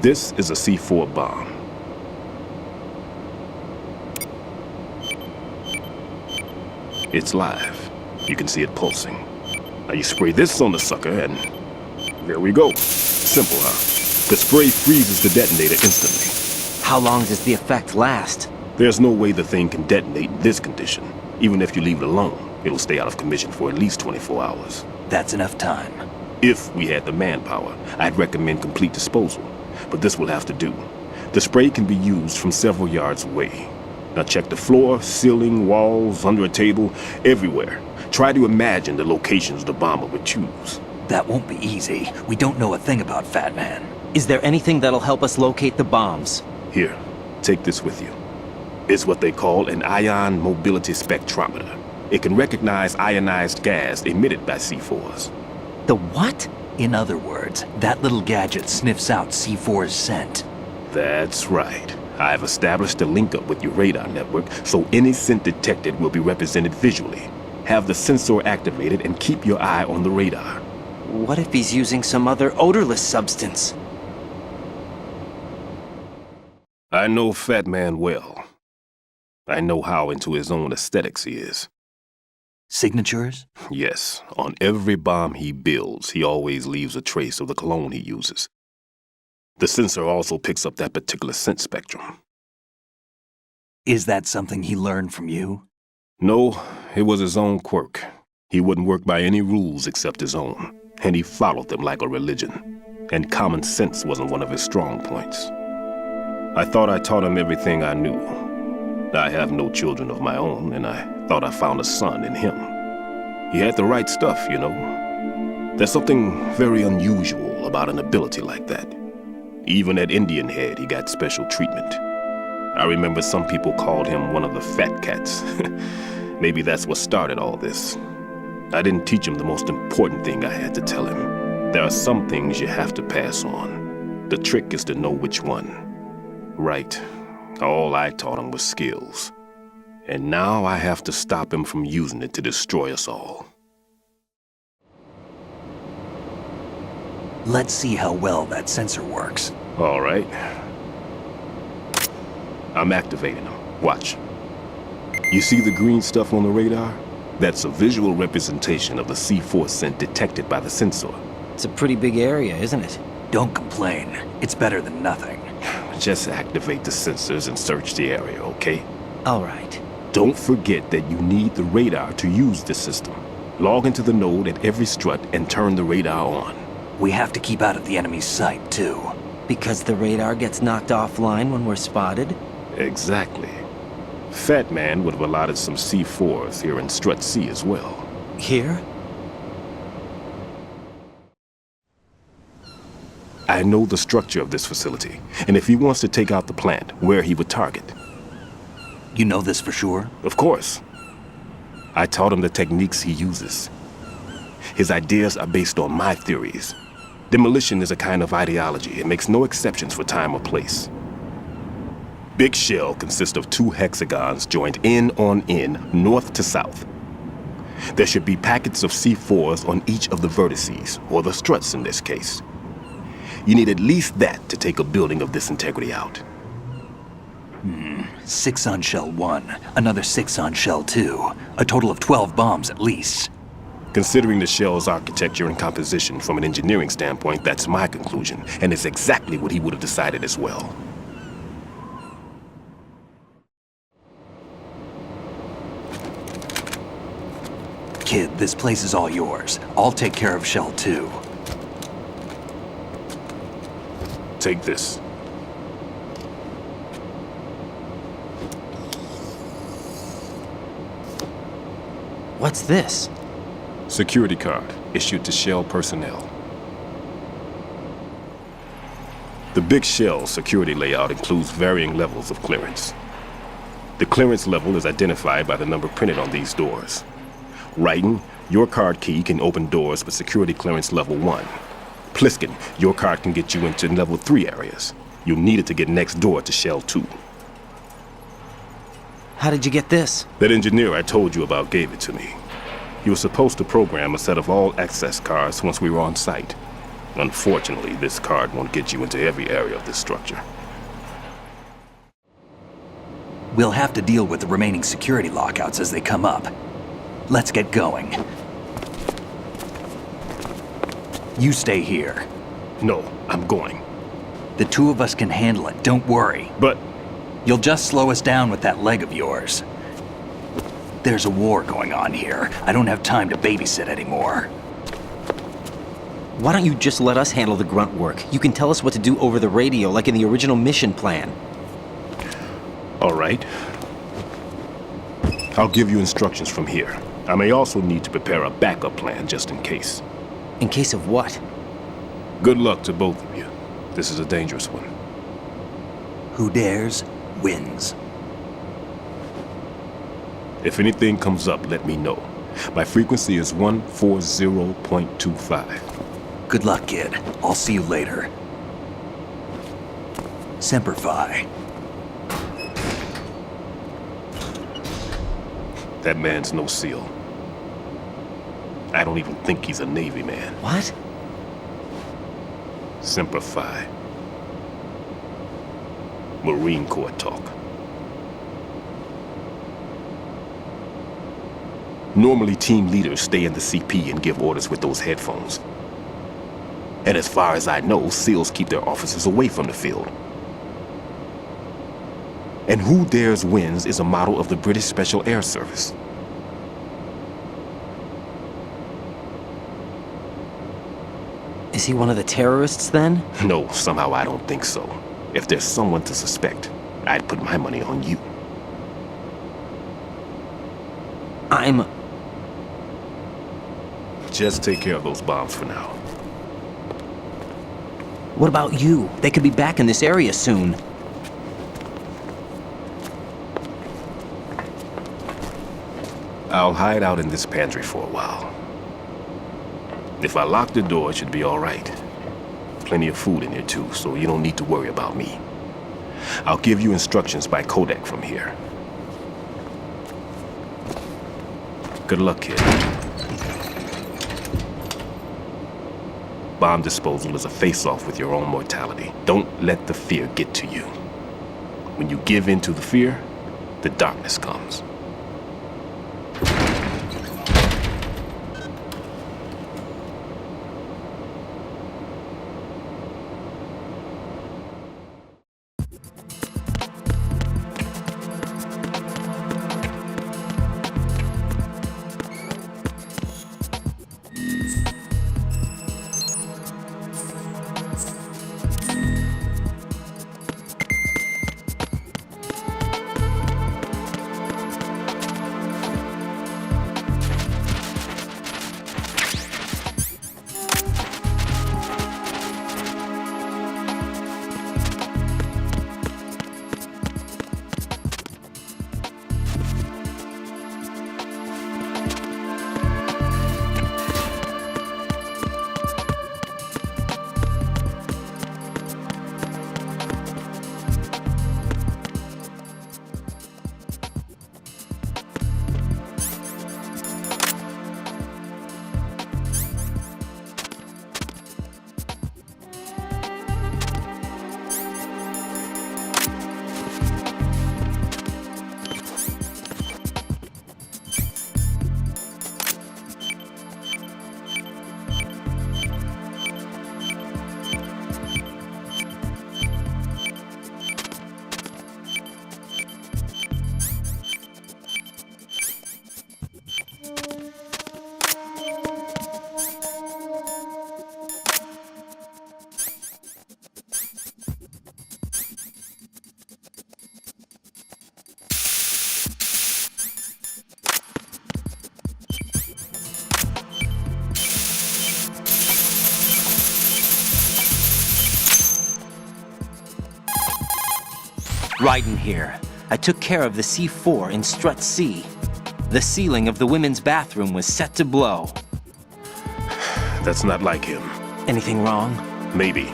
This is a C4 bomb. It's live. You can see it pulsing. Now you spray this on the sucker and there we go. Simple, huh? The spray freezes the detonator instantly. How long does the effect last? There's no way the thing can detonate in this condition. Even if you leave it alone, it'll stay out of commission for at least 24 hours. That's enough time. If we had the manpower, I'd recommend complete disposal. But this will have to do. The spray can be used from several yards away. Now check the floor, ceiling, walls, under a table, everywhere. Try to imagine the locations the bomber would choose. That won't be easy. We don't know a thing about Fat Man. Is there anything that'll help us locate the bombs? Here, take this with you. It's what they call an ion mobility spectrometer. It can recognize ionized gas emitted by C4s. The what? In other words, that little gadget sniffs out C4's scent. That's right. I've established a link up with your radar network, so any scent detected will be represented visually. Have the sensor activated and keep your eye on the radar. What if he's using some other odorless substance? I know Fat Man well. I know how into his own aesthetics he is. Signatures? Yes. On every bomb he builds, he always leaves a trace of the cologne he uses. The sensor also picks up that particular scent spectrum. Is that something he learned from you? No, it was his own quirk. He wouldn't work by any rules except his own, and he followed them like a religion. And common sense wasn't one of his strong points. I thought I taught him everything I knew. I have no children of my own, and I thought I found a son in him. He had the right stuff, you know. There's something very unusual about an ability like that. Even at Indian Head, he got special treatment. I remember some people called him one of the fat cats. Maybe that's what started all this. I didn't teach him the most important thing I had to tell him. There are some things you have to pass on. The trick is to know which one. Right. All I taught him was skills. And now I have to stop him from using it to destroy us all. Let's see how well that sensor works. All right. I'm activating them. Watch. You see the green stuff on the radar? That's a visual representation of the C4 scent detected by the sensor. It's a pretty big area, isn't it? Don't complain. It's better than nothing. Just activate the sensors and search the area, okay? All right. Don't forget that you need the radar to use the system. Log into the node at every strut and turn the radar on. We have to keep out of the enemy's sight, too. Because the radar gets knocked offline when we're spotted? Exactly. Fat Man would have allotted some C4s here in Strut C as well. Here? I know the structure of this facility, and if he wants to take out the plant, where he would target. You know this for sure? Of course. I taught him the techniques he uses. His ideas are based on my theories. Demolition is a kind of ideology. It makes no exceptions for time or place. Big Shell consists of 2 hexagons joined end on end, north to south. There should be packets of C4s on each of the vertices, or the struts in this case. You need at least that to take a building of this integrity out. 6 on Shell 1, another 6 on Shell 2. A total of 12 bombs at least. Considering the shell's architecture and composition from an engineering standpoint, that's my conclusion, and it's exactly what he would have decided as well. Kid, this place is all yours. I'll take care of Shell 2. Take this. What's this? Security card issued to Shell personnel. The Big Shell security layout includes varying levels of clearance. The clearance level is identified by the number printed on these doors. Writing, your card key can open doors with security clearance level 1. Pliskin, your card can get you into level 3 areas. You'll need it to get next door to Shell 2. How did you get this? That engineer I told you about gave it to me. He was supposed to program a set of all access cards once we were on site. Unfortunately, this card won't get you into every area of this structure. We'll have to deal with the remaining security lockouts as they come up. Let's get going. You stay here. No, I'm going. The 2 of us can handle it, don't worry. But... You'll just slow us down with that leg of yours. There's a war going on here. I don't have time to babysit anymore. Why don't you just let us handle the grunt work? You can tell us what to do over the radio, like in the original mission plan. All right. I'll give you instructions from here. I may also need to prepare a backup plan just in case. In case of what? Good luck to both of you. This is a dangerous one. Who dares, wins. If anything comes up, let me know. My frequency is 140.25. Good luck, kid. I'll see you later. Semper Fi. That man's no SEAL. I don't even think he's a Navy man. What? Semper Fi. Marine Corps talk. Normally, team leaders stay in the CP and give orders with those headphones. And as far as I know, SEALs keep their officers away from the field. And Who Dares Wins is a model of the British Special Air Service. Is he one of the terrorists, then? No, somehow I don't think so. If there's someone to suspect, I'd put my money on you. Just take care of those bombs for now. What about you? They could be back in this area soon. I'll hide out in this pantry for a while. If I lock the door, it should be all right. Plenty of food in here too, so you don't need to worry about me. I'll give you instructions by codec from here. Good luck, kid. Bomb disposal is a face-off with your own mortality. Don't let the fear get to you. When you give in to the fear, the darkness comes. Raiden here. I took care of the C4 in Strut C. The ceiling of the women's bathroom was set to blow. That's not like him. Anything wrong? Maybe.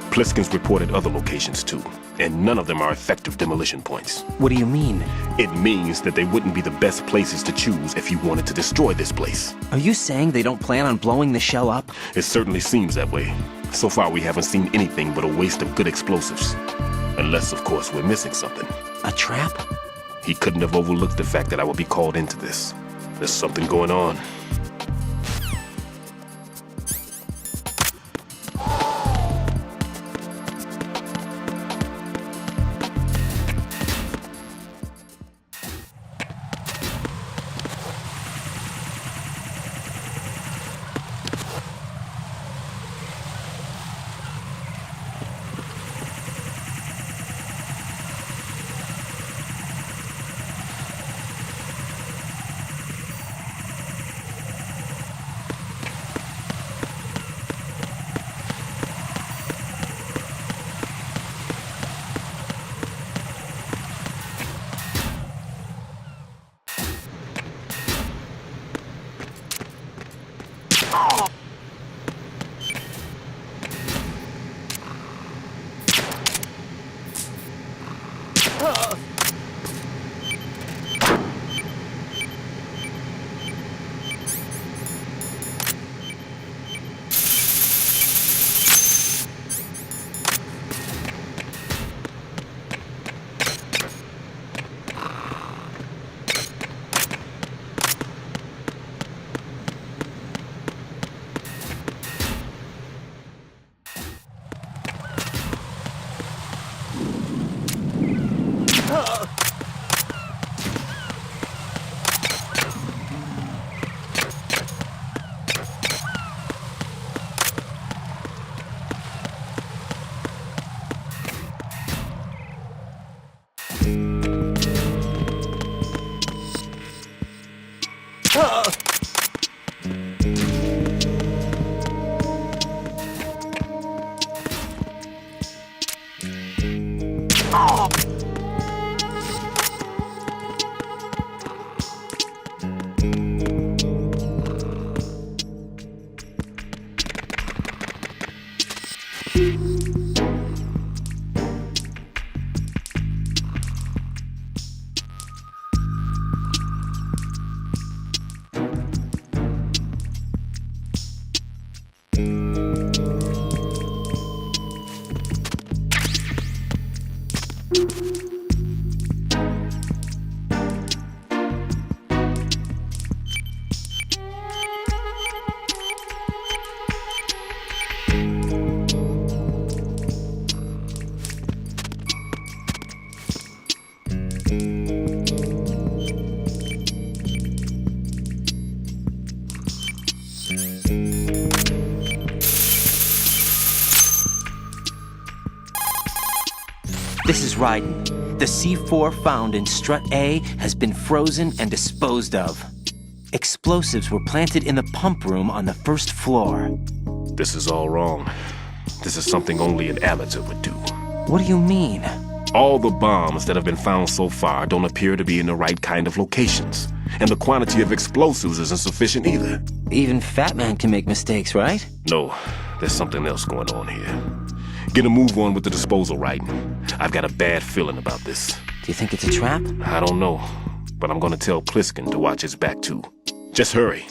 Pliskin's reported other locations too, and none of them are effective demolition points. What do you mean? It means that they wouldn't be the best places to choose if you wanted to destroy this place. Are you saying they don't plan on blowing the shell up? It certainly seems that way. So far we haven't seen anything but a waste of good explosives. Unless, of course, we're missing something. A trap? He couldn't have overlooked the fact that I would be called into this. There's something going on. This is Raiden. The C4 found in Strut A has been frozen and disposed of. Explosives were planted in the pump room on the first floor. This is all wrong. This is something only an amateur would do. What do you mean? All the bombs that have been found so far don't appear to be in the right kind of locations. And the quantity of explosives isn't sufficient either. Even Fat Man can make mistakes, right? No, there's something else going on here. Get a move on with the disposal, Raiden. I've got a bad feeling about this. Do you think it's a trap? I don't know, but I'm gonna tell Pliskin to watch his back too. Just hurry.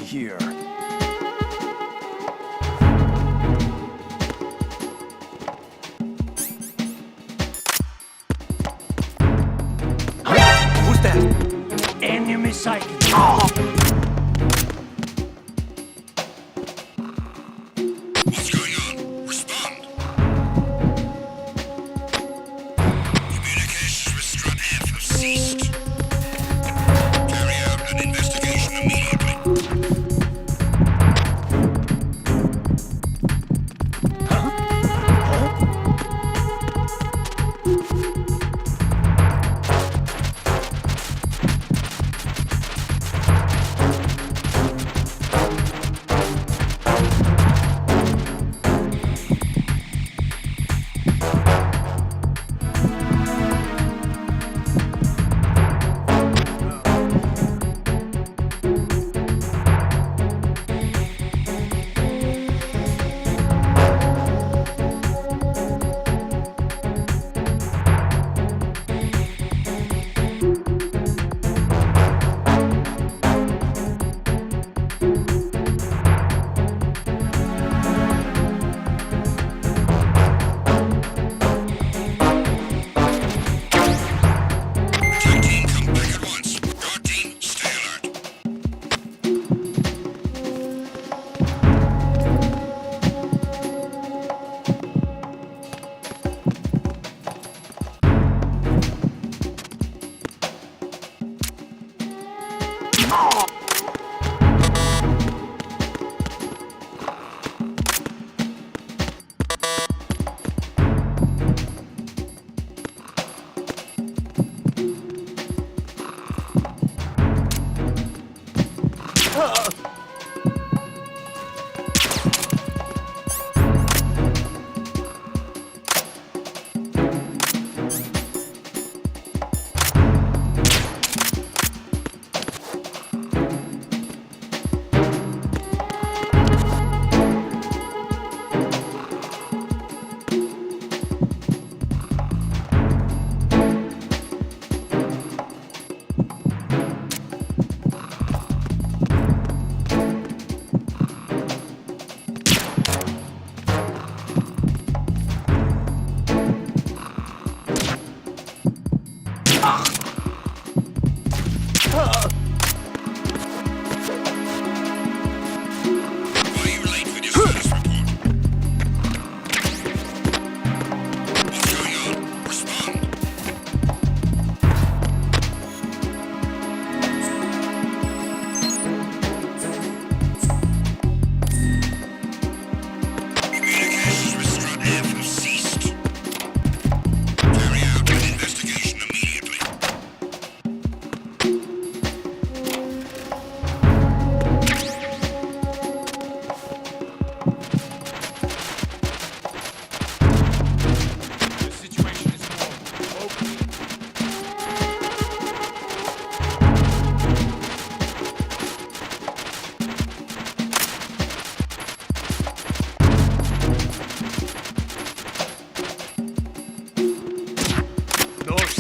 here. Who's that? Enemy sighted. What's going on? Respond. Communications with Strut F have ceased. Carry out an investigation immediately.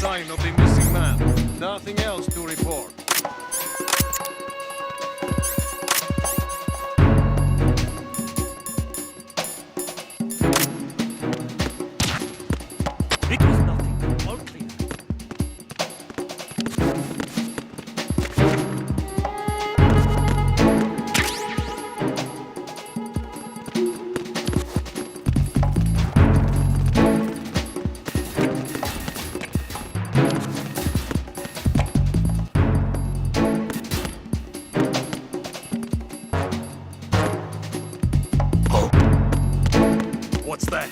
sign of the missing man. Nothing else to report. It was nothing. All clear. What's that?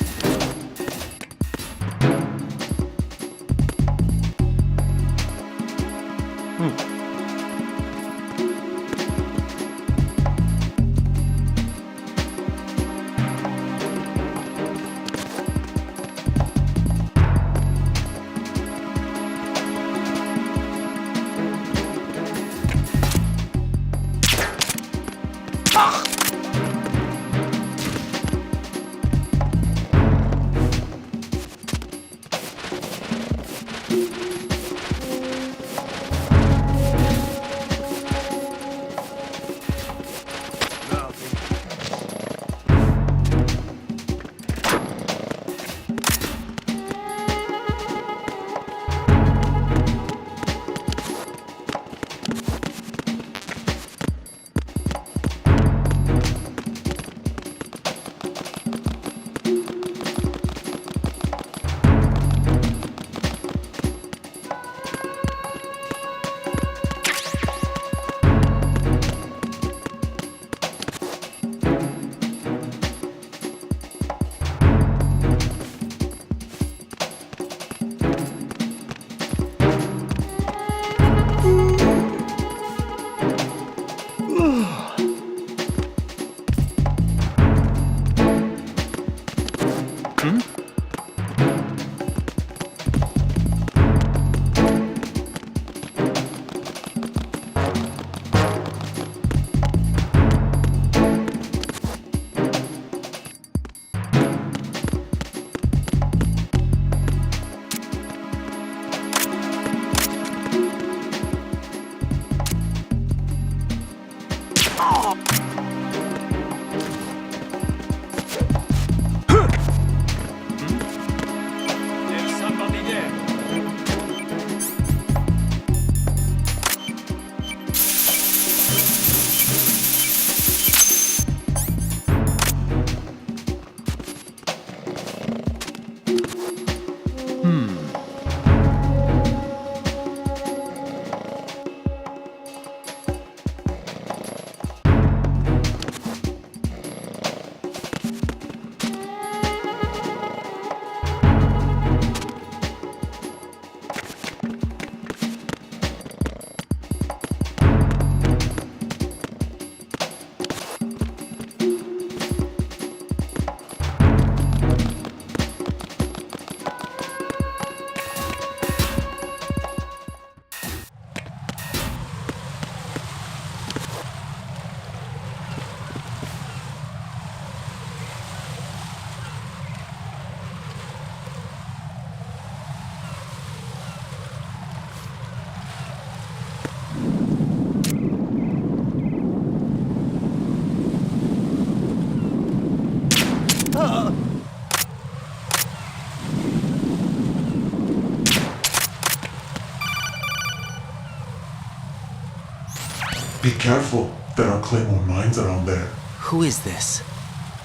Be careful. There are Claymore mines around there. Who is this?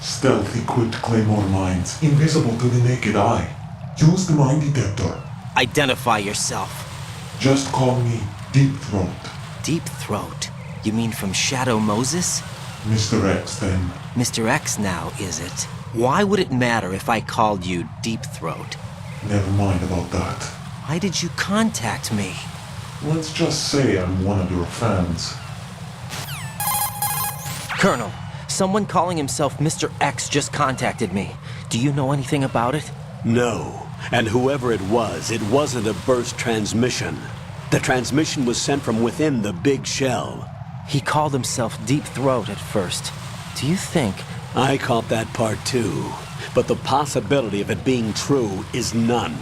Stealth-equipped Claymore mines, invisible to the naked eye. Use the mine detector. Identify yourself. Just call me Deep Throat. Deep Throat? You mean from Shadow Moses? Mr. X, then. Mr. X now, is it? Why would it matter if I called you Deep Throat? Never mind about that. Why did you contact me? Let's just say I'm one of your fans. Colonel, someone calling himself Mr. X just contacted me. Do you know anything about it? No. And whoever it wasn't a burst transmission. The transmission was sent from within the big shell. He called himself Deep Throat at first. Do you think... I caught that part too. But the possibility of it being true is none.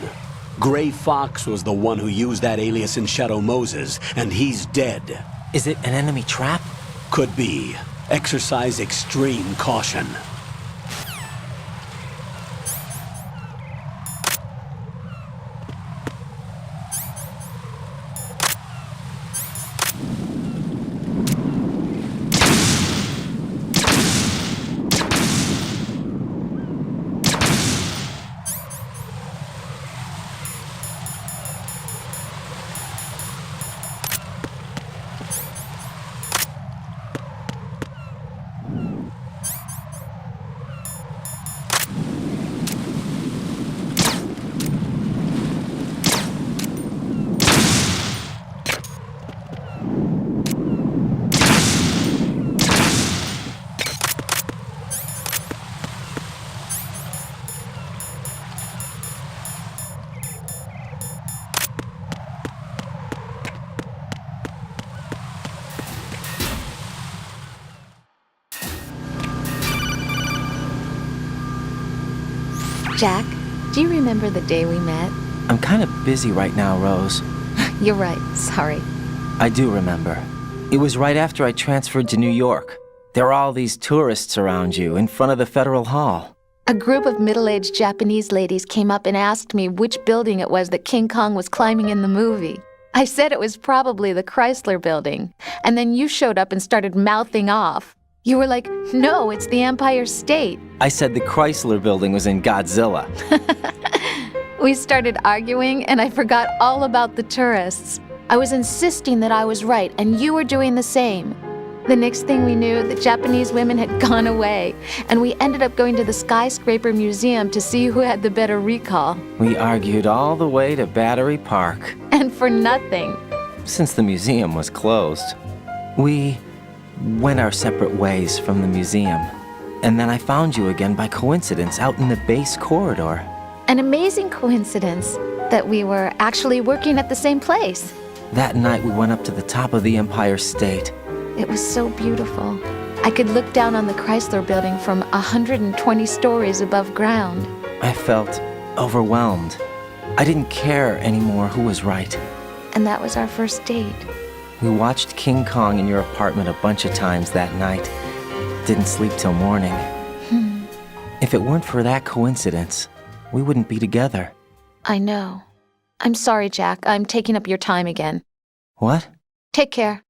Gray Fox was the one who used that alias in Shadow Moses, and he's dead. Is it an enemy trap? Could be. Exercise extreme caution. Jack, do you remember the day we met? I'm kind of busy right now, Rose. You're right, sorry. I do remember. It was right after I transferred to New York. There were all these tourists around you in front of the Federal Hall. A group of middle-aged Japanese ladies came up and asked me which building it was that King Kong was climbing in the movie. I said it was probably the Chrysler Building, and then you showed up and started mouthing off. You were like, no, it's the Empire State. I said the Chrysler Building was in Godzilla. We started arguing, and I forgot all about the tourists. I was insisting that I was right, and you were doing the same. The next thing we knew, the Japanese women had gone away, and we ended up going to the Skyscraper Museum to see who had the better recall. We argued all the way to Battery Park. And for nothing. Since the museum was closed, we went our separate ways from the museum. And then I found you again by coincidence out in the base corridor. An amazing coincidence that we were actually working at the same place. That night we went up to the top of the Empire State. It was so beautiful. I could look down on the Chrysler Building from 120 stories above ground. I felt overwhelmed. I didn't care anymore who was right. And that was our first date. We watched King Kong in your apartment a bunch of times that night. Didn't sleep till morning. If it weren't for that coincidence, we wouldn't be together. I know. I'm sorry, Jack. I'm taking up your time again. What? Take care.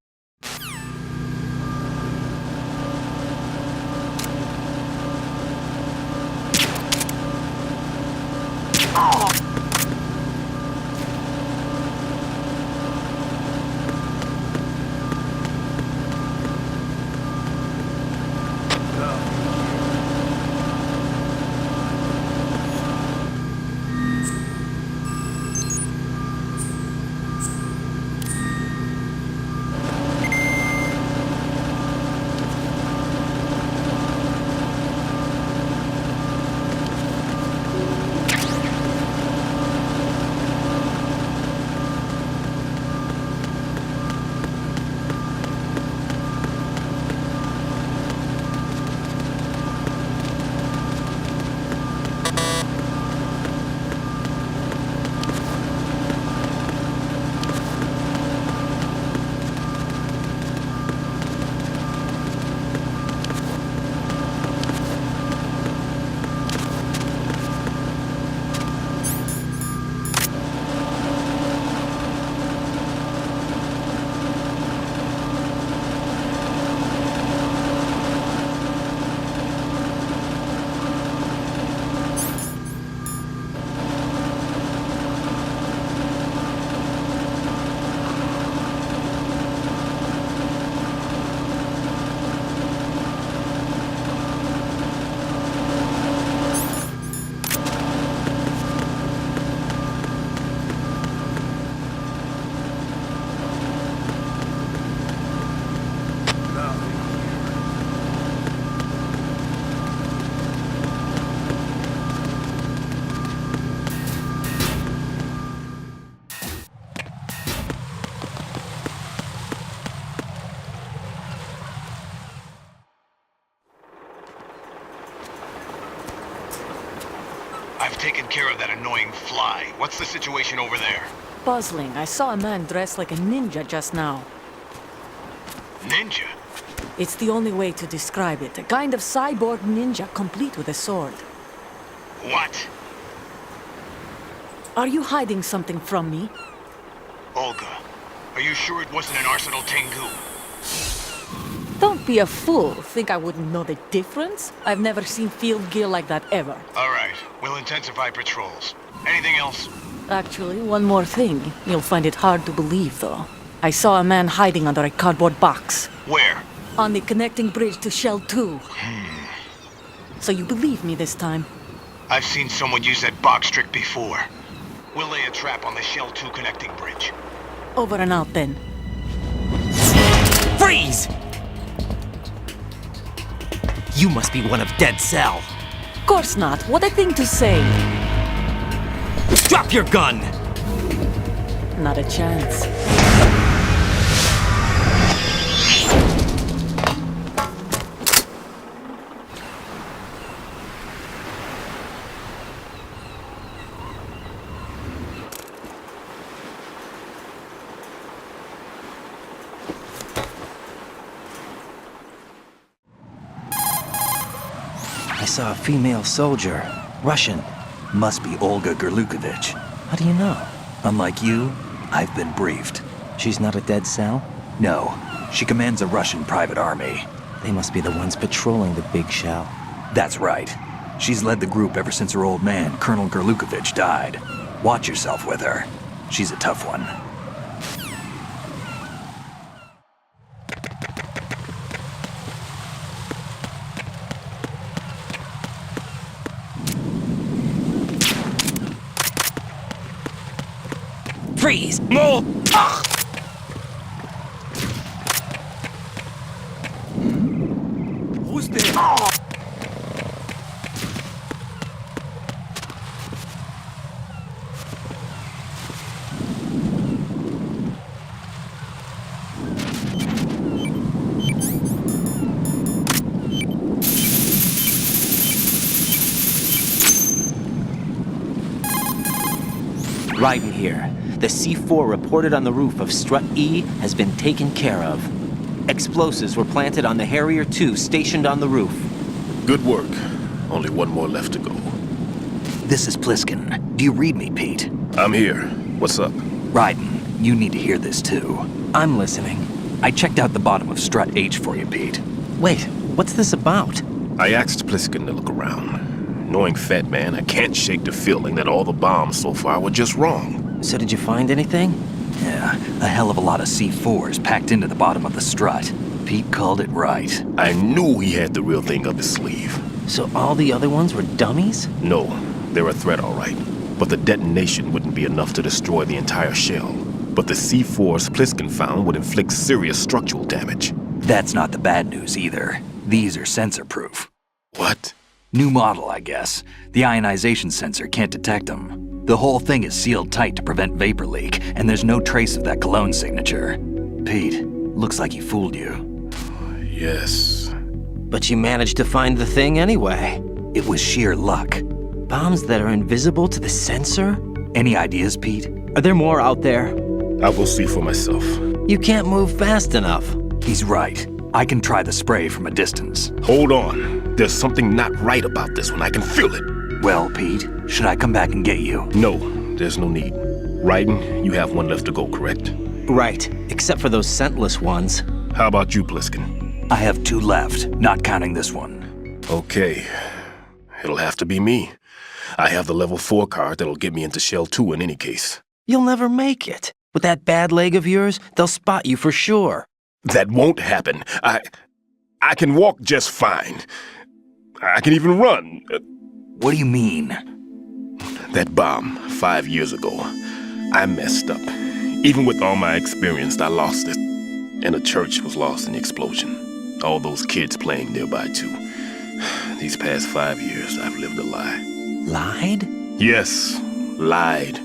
I've taken care of that annoying fly. What's the situation over there? Puzzling. I saw a man dressed like a ninja just now. Ninja? It's the only way to describe it. A kind of cyborg ninja, complete with a sword. What? Are you hiding something from me? Olga, are you sure it wasn't an Arsenal Tengu? Don't be a fool. Think I wouldn't know the difference? I've never seen field gear like that ever. All right, we'll intensify patrols. Anything else? Actually, one more thing. You'll find it hard to believe, though. I saw a man hiding under a cardboard box. Where? On the connecting bridge to Shell 2. So you believe me this time? I've seen someone use that box trick before. We'll lay a trap on the Shell 2 connecting bridge. Over and out, then. Freeze! You must be one of Dead Cell. Course not. What a thing to say. Drop your gun! Not a chance. I saw a female soldier. Russian. Must be Olga Gerlukovich. How do you know? Unlike you, I've been briefed. She's not a Dead Cell? No. She commands a Russian private army. They must be the ones patrolling the big shell. That's right. She's led the group ever since her old man, Colonel Gerlukovich, died. Watch yourself with her. She's a tough one. Freeze! More! Ah! Who's there? Oh! Raiden here. The C4 reported on the roof of Strut E has been taken care of. Explosives were planted on the Harrier 2 stationed on the roof. Good work. Only one more left to go. This is Pliskin. Do you read me, Pete? I'm here. What's up? Raiden, you need to hear this too. I'm listening. I checked out the bottom of Strut H for you, Pete. Wait, what's this about? I asked Pliskin to look around. Knowing Fat Man, I can't shake the feeling that all the bombs so far were just wrong. So did you find anything? Yeah, a hell of a lot of C4s packed into the bottom of the strut. Pete called it right. I knew he had the real thing up his sleeve. So all the other ones were dummies? No, they're a threat, all right. But the detonation wouldn't be enough to destroy the entire shell. But the C4s Pliskin found would inflict serious structural damage. That's not the bad news either. These are sensor-proof. What? New model, I guess. The ionization sensor can't detect them. The whole thing is sealed tight to prevent vapor leak, and there's no trace of that cologne signature. Pete, looks like he fooled you. Yes. But you managed to find the thing anyway. It was sheer luck. Bombs that are invisible to the sensor? Any ideas, Pete? Are there more out there? I'll go see for myself. You can't move fast enough. He's right. I can try the spray from a distance. Hold on. There's something not right about this one. I can feel it. Well, Pete, should I come back and get you? No, there's no need. Raiden, you have one left to go, correct? Right, except for those scentless ones. How about you, Pliskin? I have 2 left, not counting this one. Okay. It'll have to be me. I have the level 4 card that'll get me into Shell 2 in any case. You'll never make it. With that bad leg of yours, they'll spot you for sure. That won't happen. I can walk just fine. I can even run. What do you mean? That bomb, 5 years ago. I messed up. Even with all my experience, I lost it. And the church was lost in the explosion. All those kids playing nearby, too. These past 5 years, I've lived a lie. Lied? Yes, lied.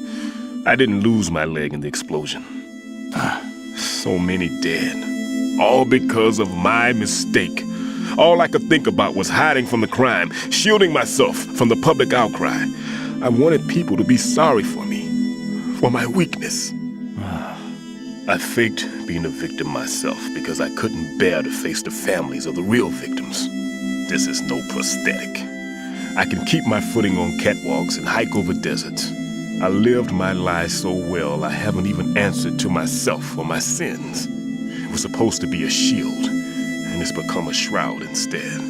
I didn't lose my leg in the explosion. So many dead. All because of my mistake. All I could think about was hiding from the crime, shielding myself from the public outcry. I wanted people to be sorry for me, for my weakness. I faked being a victim myself because I couldn't bear to face the families of the real victims. This is no prosthetic. I can keep my footing on catwalks and hike over deserts. I lived my life so well I haven't even answered to myself for my sins. It was supposed to be a shield, and it's become a shroud instead.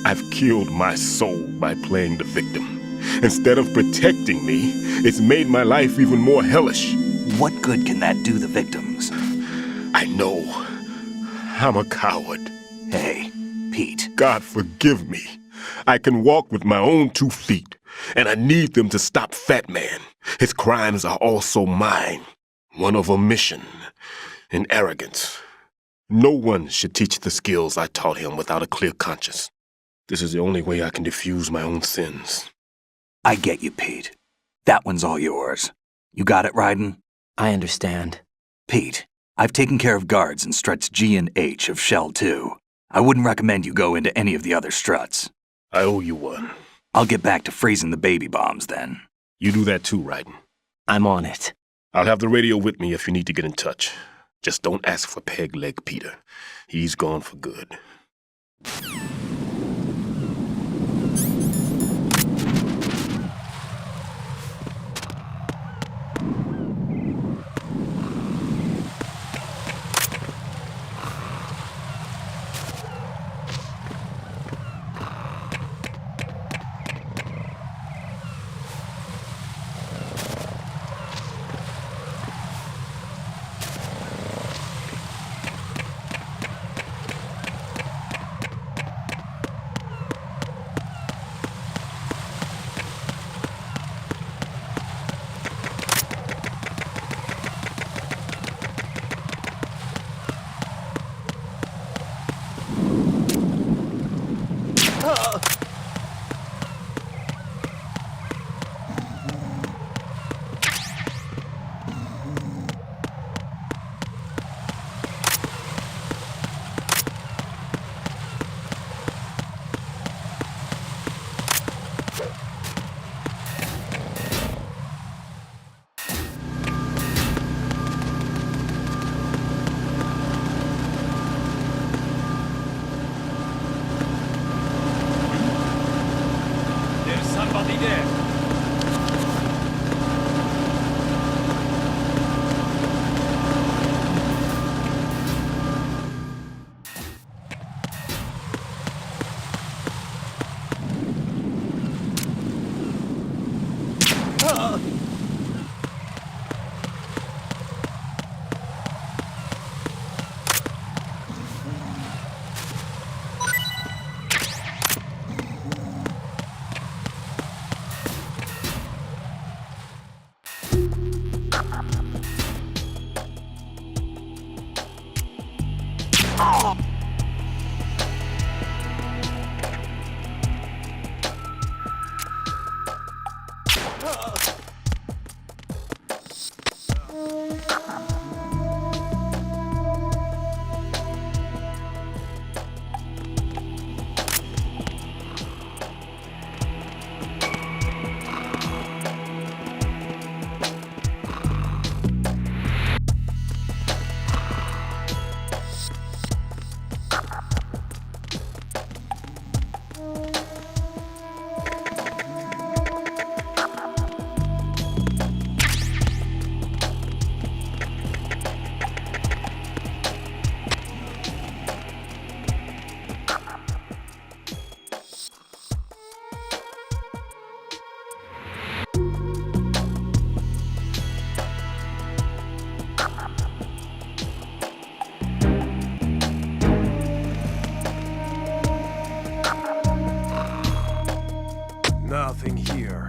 I've killed my soul by playing the victim. Instead of protecting me, it's made my life even more hellish. What good can that do the victims? I know. I'm a coward. Hey, Pete. God forgive me. I can walk with my own 2 feet, and I need them to stop Fat Man. His crimes are also mine. One of omission and arrogance. No one should teach the skills I taught him without a clear conscience. This is the only way I can diffuse my own sins. I get you, Pete. That one's all yours. You got it, Raiden? I understand. Pete, I've taken care of guards in struts G and H of Shell 2. I wouldn't recommend you go into any of the other struts. I owe you one. I'll get back to freezing the baby bombs then. You do that too, Raiden. I'm on it. I'll have the radio with me if you need to get in touch. Just don't ask for Peg Leg Peter. He's gone for good. Nothing here.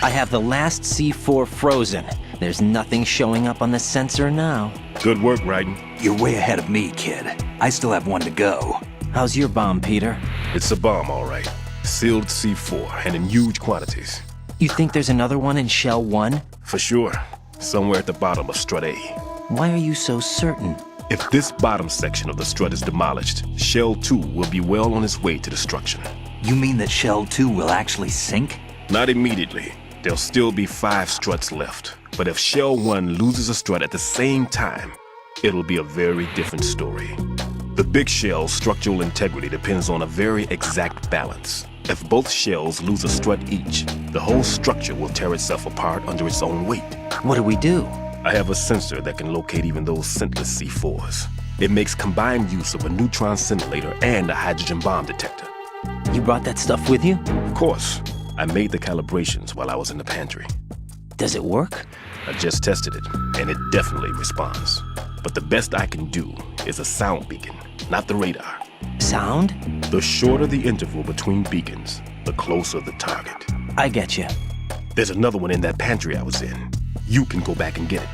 I have the last C4 frozen. There's nothing showing up on the sensor now. Good work, Raiden. You're way ahead of me, kid. I still have one to go. How's your bomb, Peter? It's a bomb, all right. Sealed C4, and in huge quantities. You think there's another one in Shell 1? For sure. Somewhere at the bottom of Strut A. Why are you so certain? If this bottom section of the strut is demolished, Shell 2 will be well on its way to destruction. You mean that Shell 2 will actually sink? Not immediately. There'll still be 5 struts left. But if Shell 1 loses a strut at the same time, it'll be a very different story. The big shell's structural integrity depends on a very exact balance. If both shells lose a strut each, the whole structure will tear itself apart under its own weight. What do we do? I have a sensor that can locate even those scentless C4s. It makes combined use of a neutron scintillator and a hydrogen bomb detector. You brought that stuff with you? Of course. I made the calibrations while I was in the pantry. Does it work? I just tested it, and it definitely responds. But the best I can do is a sound beacon, not the radar. Sound? The shorter the interval between beacons, the closer the target. I get you. There's another one in that pantry I was in. You can go back and get it.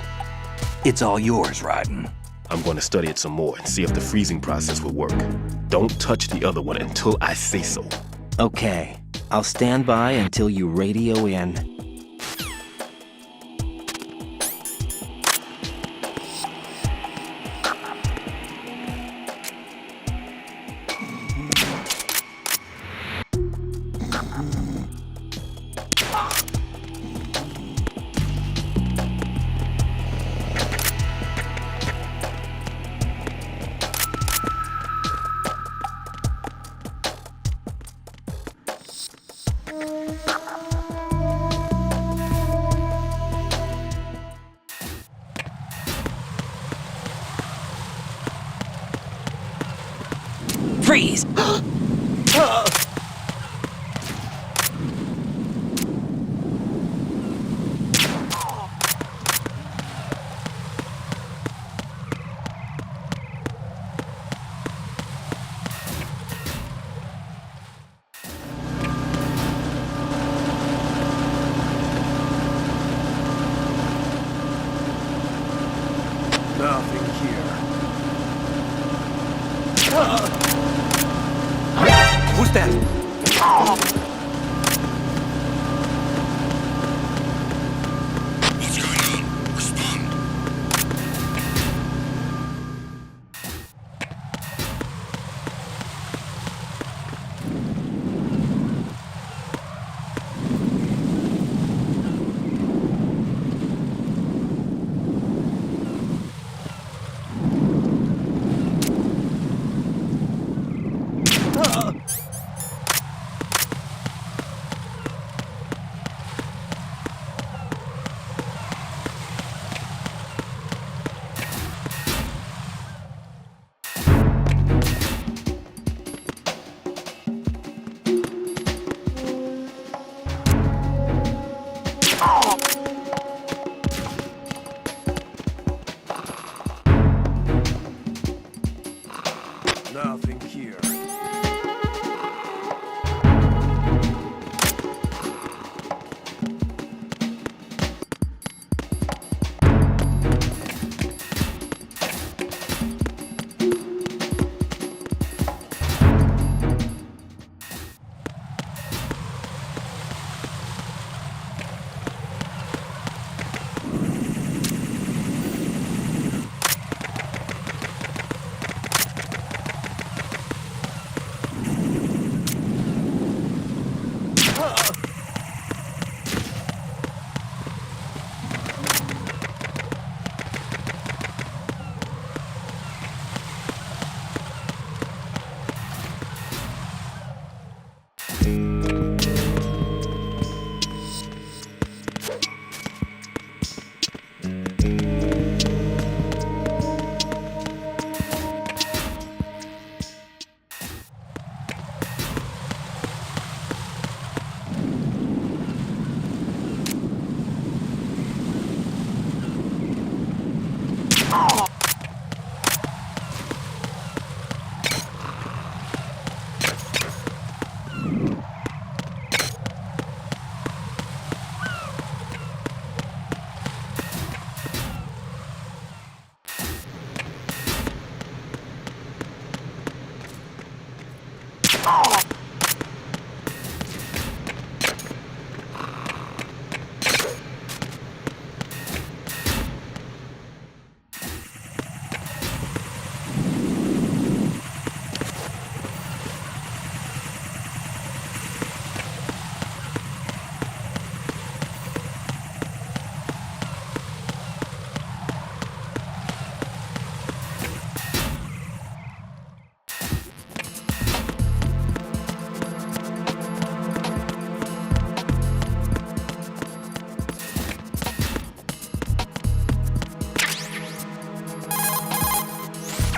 It's all yours, Raiden. I'm going to study it some more and see if the freezing process will work. Don't touch the other one until I say so. Okay. I'll stand by until you radio in. Freeze! Nothing here.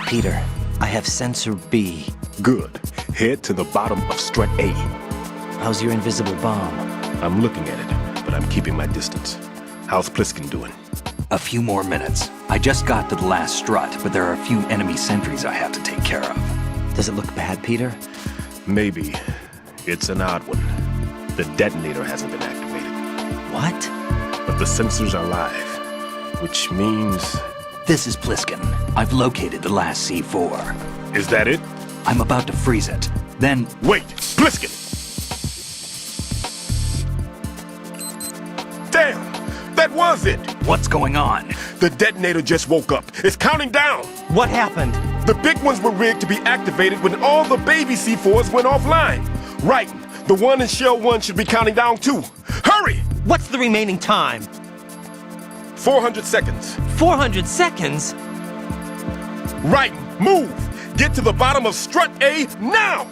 Peter, I have sensor B. Good. Head to the bottom of strut A. How's your invisible bomb? I'm looking at it, but I'm keeping my distance. How's Pliskin doing? A few more minutes. I just got to the last strut, but there are a few enemy sentries I have to take care of. Does it look bad, Peter? Maybe. It's an odd one. The detonator hasn't been activated. What? But the sensors are live, which means... This is Pliskin. I've located the last C4. Is that it? I'm about to freeze it. Then... Wait! Pliskin! Damn! That was it! What's going on? The detonator just woke up. It's counting down! What happened? The big ones were rigged to be activated when all the baby C4s went offline. Right. The one in Shell 1 should be counting down too. Hurry! What's the remaining time? 400 seconds. 400 seconds? Right. Move! Get to the bottom of strut A now!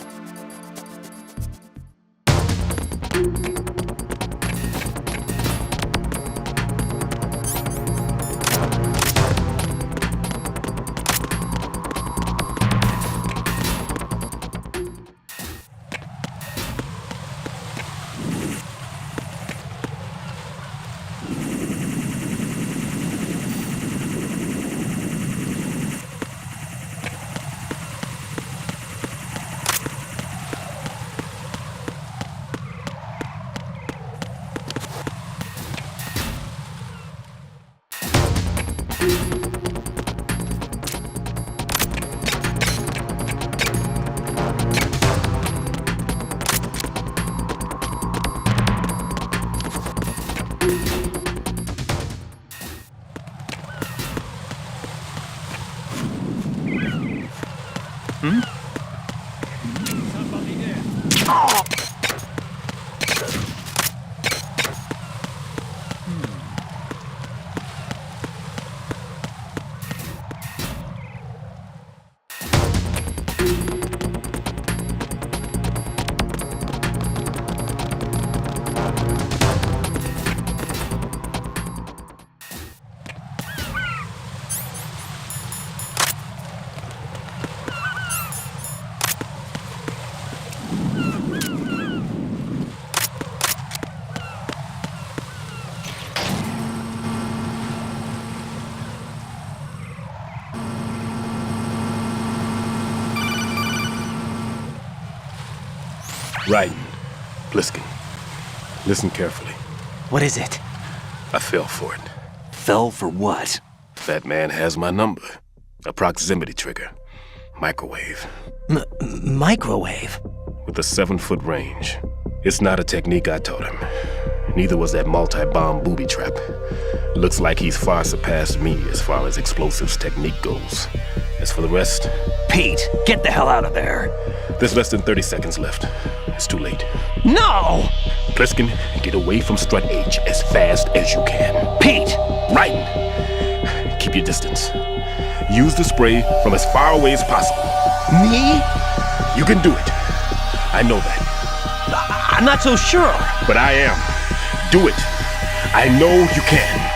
Raiden, Pliskin, listen carefully. What is it? I fell for it. Fell for what? That man has my number. A proximity trigger. Microwave. Microwave? With a 7-foot range. It's not a technique I taught him. Neither was that multi-bomb booby trap. Looks like he's far surpassed me as far as explosives technique goes. As for the rest... Pete, get the hell out of there. There's less than 30 seconds left. It's too late. No! Pliskin, get away from strut H as fast as you can. Pete! Raiden, keep your distance. Use the spray from as far away as possible. Me? You can do it. I know that. I'm not so sure. But I am. Do it. I know you can.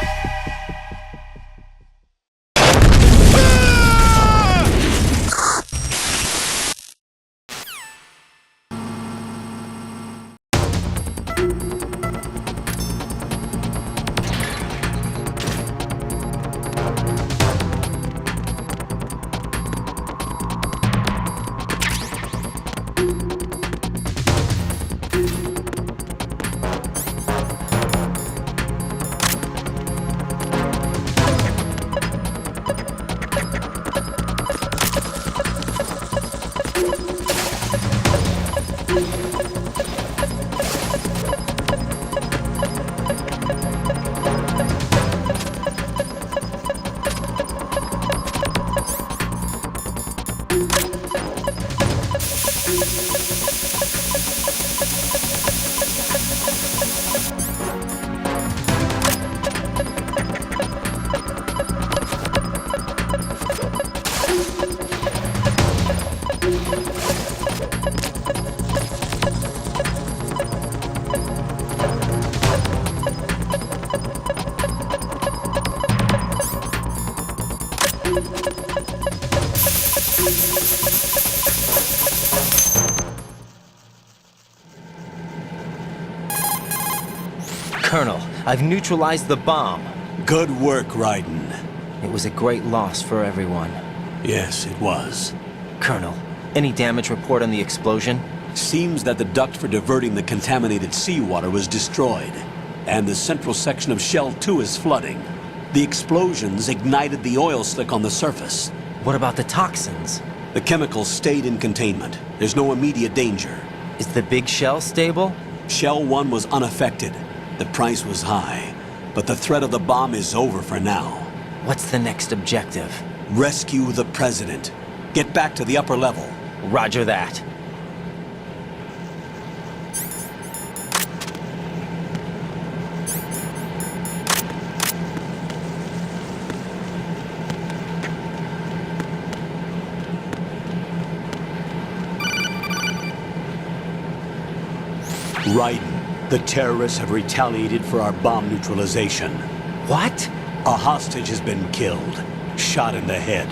I've neutralized the bomb. Good work, Raiden. It was a great loss for everyone. Yes, it was. Colonel, any damage report on the explosion? Seems that the duct for diverting the contaminated seawater was destroyed, and the central section of Shell 2 is flooding. The explosions ignited the oil slick on the surface. What about the toxins? The chemicals stayed in containment. There's no immediate danger. Is the big shell stable? Shell 1 was unaffected. The price was high, but the threat of the bomb is over for now. What's the next objective? Rescue the President. Get back to the upper level. Roger that. Raiden, the terrorists have retaliated for our bomb neutralization. What? A hostage has been killed, shot in the head.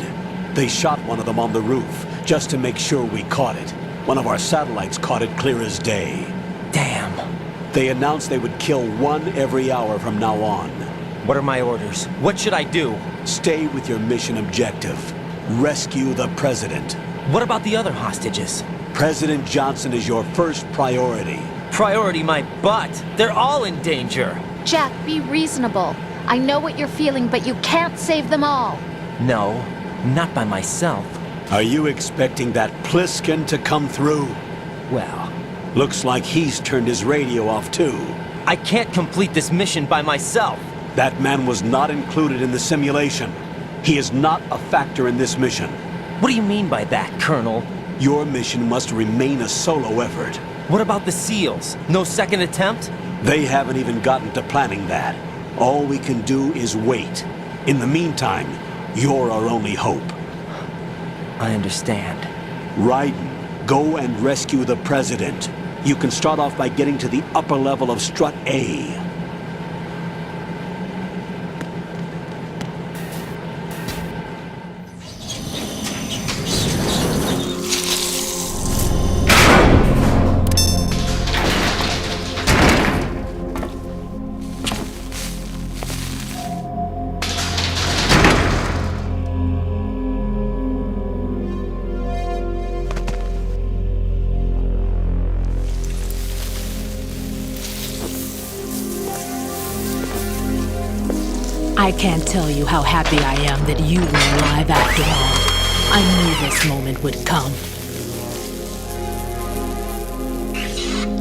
They shot one of them on the roof, just to make sure we caught it. One of our satellites caught it clear as day. Damn. They announced they would kill one every hour from now on. What are my orders? What should I do? Stay with your mission objective. Rescue the President. What about the other hostages? President Johnson is your first priority. Priority my butt. They're all in danger. Jack, be reasonable. I know what you're feeling, but you can't save them all. No, not by myself. Are you expecting that Pliskin to come through? Well, looks like he's turned his radio off too. I can't complete this mission by myself. That man was not included in the simulation. He is not a factor in this mission. What do you mean by that, Colonel? Your mission must remain a solo effort. What about the SEALs? No second attempt? They haven't even gotten to planning that. All we can do is wait. In the meantime, you're our only hope. I understand. Raiden, go and rescue the President. You can start off by getting to the upper level of Strut A. I can't tell you how happy I am that you were alive after all. I knew this moment would come.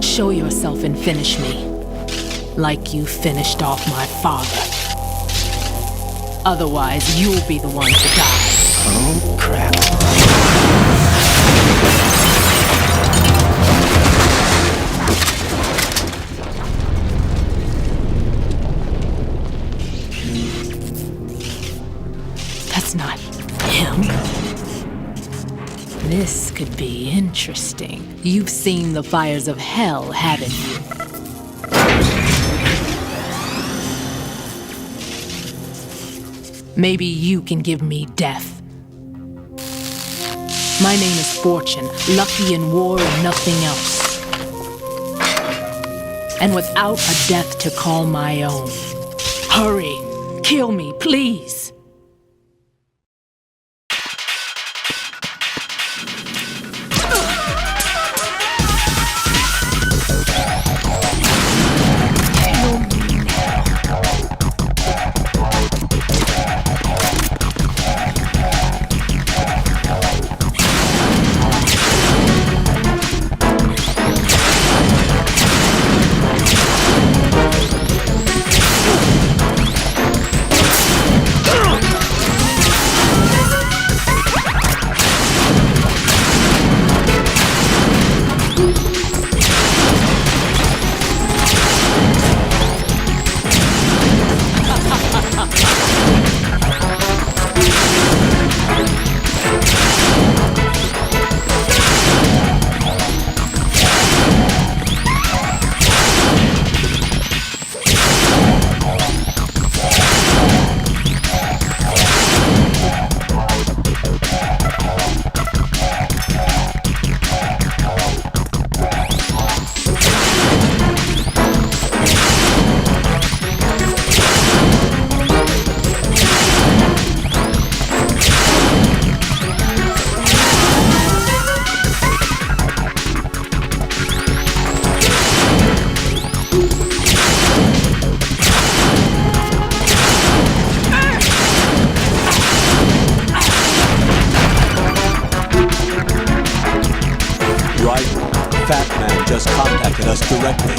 Show yourself and finish me, like you finished off my father. Otherwise, you'll be the one to die. Oh, crap. That's not him. This could be interesting. You've seen the fires of hell, haven't you? Maybe you can give me death. My name is Fortune, lucky in war and nothing else. And without a death to call my own. Hurry, kill me, please. just contacted us directly.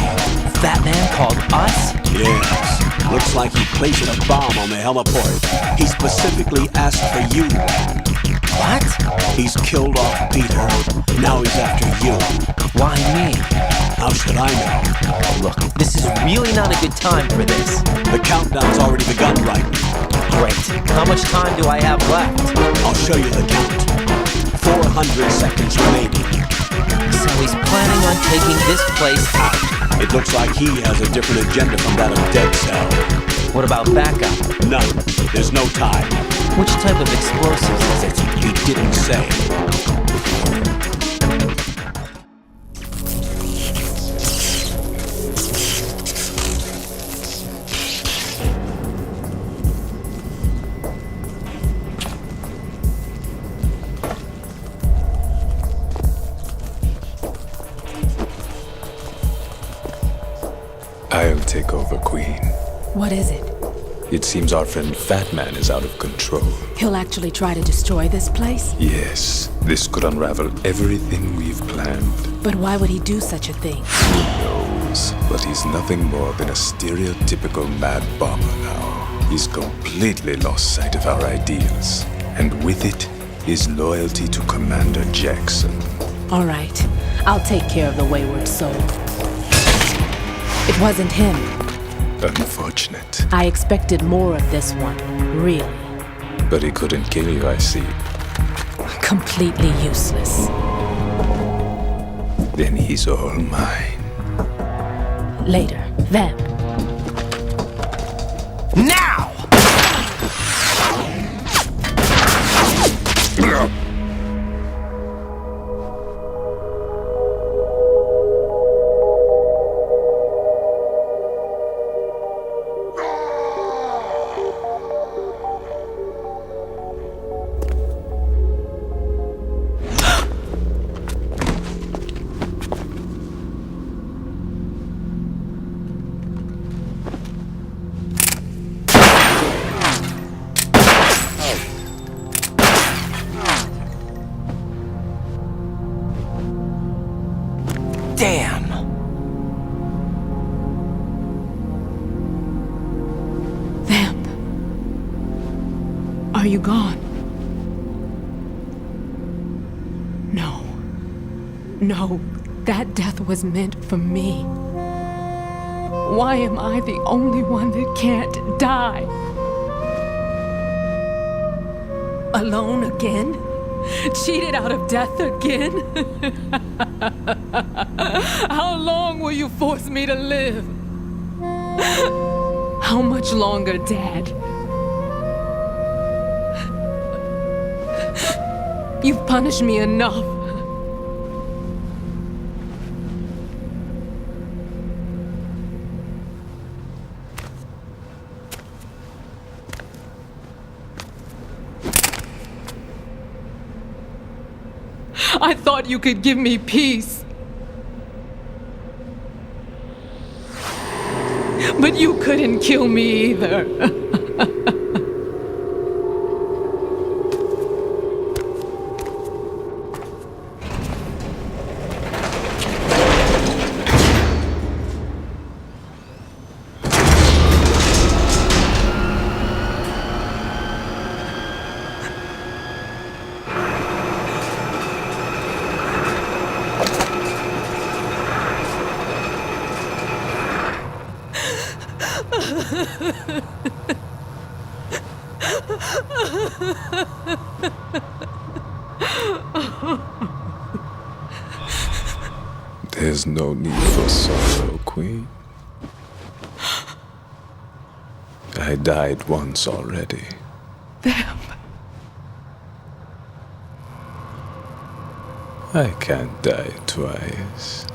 That man called us? Yes. Looks like he placed a bomb on the heliport. He specifically asked for you. What? He's killed off Peter. Now he's after you. Why me? How should I know? Look, this is really not a good time for this. The countdown's already begun, right? Great. How much time do I have left? I'll show you the count. 400 seconds remaining. So he's planning on taking this place out. It looks like he has a different agenda from that of Dead Cell. What about backup? None. There's no time. Which type of explosives is it? He didn't say. I'll take over, Queen. What is it? It seems our friend Fat Man is out of control. He'll actually try to destroy this place? Yes, this could unravel everything we've planned. But why would he do such a thing? Who knows? But he's nothing more than a stereotypical mad bomber now. He's completely lost sight of our ideals. And with it, his loyalty to Commander Jackson. All right. I'll take care of the wayward soul. It wasn't him. Unfortunate. I expected more of this one, really. But he couldn't kill you, I see. Completely useless. Then he's all mine. Later. Vamp. Now! Damn! Vamp. Are you gone? No. No, that death was meant for me. Why am I the only one that can't die? Alone again? Cheated out of death again? How long will you force me to live? How much longer, Dad? You've punished me enough. I thought you could give me peace. But you couldn't kill me either. There's no need for sorrow, Queen. I died once already. Vamp. I can't die twice.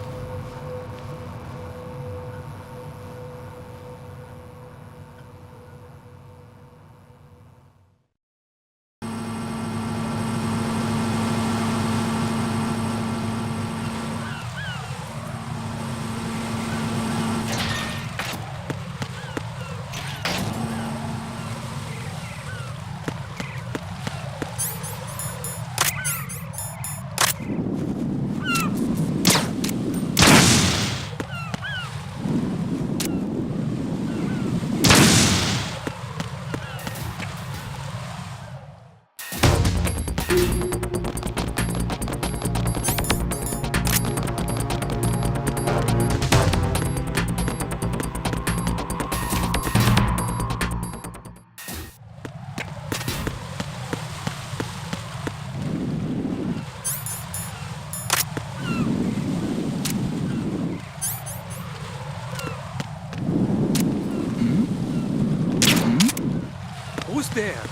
Who's there?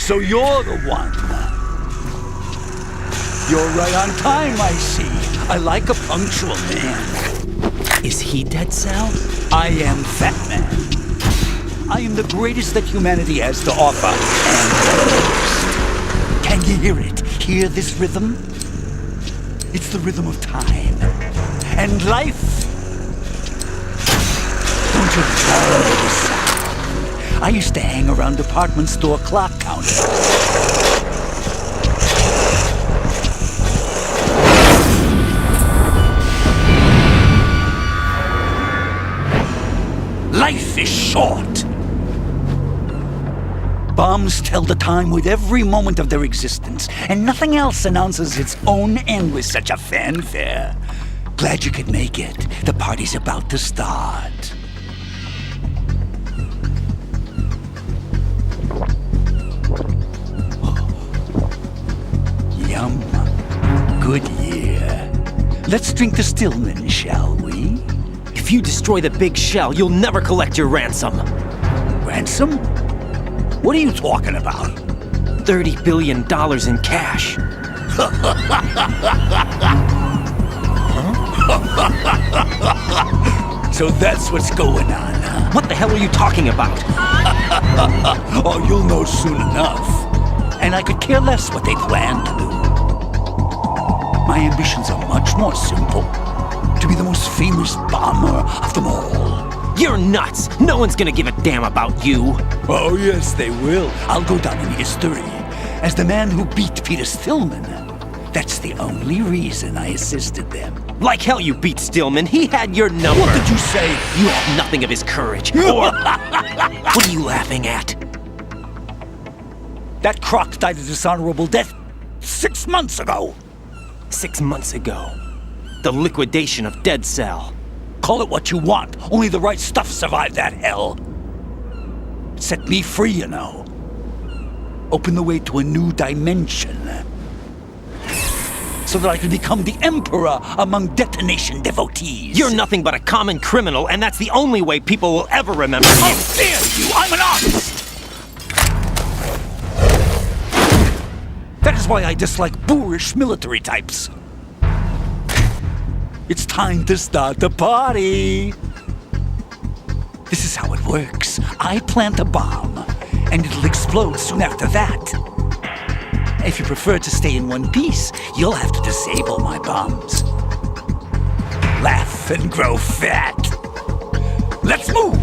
So you're the one. You're right on time, I see. I like a punctual man. Is he Dead Cell? I am Fat Man. I am the greatest that humanity has to offer, and the worst. Can you hear it? Hear this rhythm? It's the rhythm of time. And life. Don't you love this sound? I used to hang around department store clock counters. Life is short. Bomb bombs tell the time with every moment of their existence, and nothing else announces its own end with such a fanfare. Glad you could make it. The party's about to start. Yum. Good year. Let's drink the Stillman, shall we? If you destroy the big shell, you'll never collect your ransom. Ransom? What are you talking about? $30 billion in cash. So that's what's going on, huh? What the hell are you talking about? Oh, you'll know soon enough. And I could care less what they plan to do. My ambitions are much more simple. To be the most famous bomber of them all. You're nuts! No one's gonna give a damn about you! Oh, yes, they will. I'll go down in history as the man who beat Peter Stillman. That's the only reason I assisted them. Like hell you beat Stillman. He had your number. What did you say? You have nothing of his courage. Or... What are you laughing at? That croc died a dishonorable death 6 months ago. 6 months ago. The liquidation of Dead Cell. Call it what you want. Only the right stuff survived that hell. It set me free, you know. Opened the way to a new dimension. So that I could become the emperor among detonation devotees. You're nothing but a common criminal, and that's the only way people will ever remember you. How dare you! I'm an artist! That is why I dislike boorish military types. It's time to start the party. This is how it works. I plant a bomb, and it'll explode soon after that. If you prefer to stay in one piece, you'll have to disable my bombs. Laugh and grow fat. Let's move!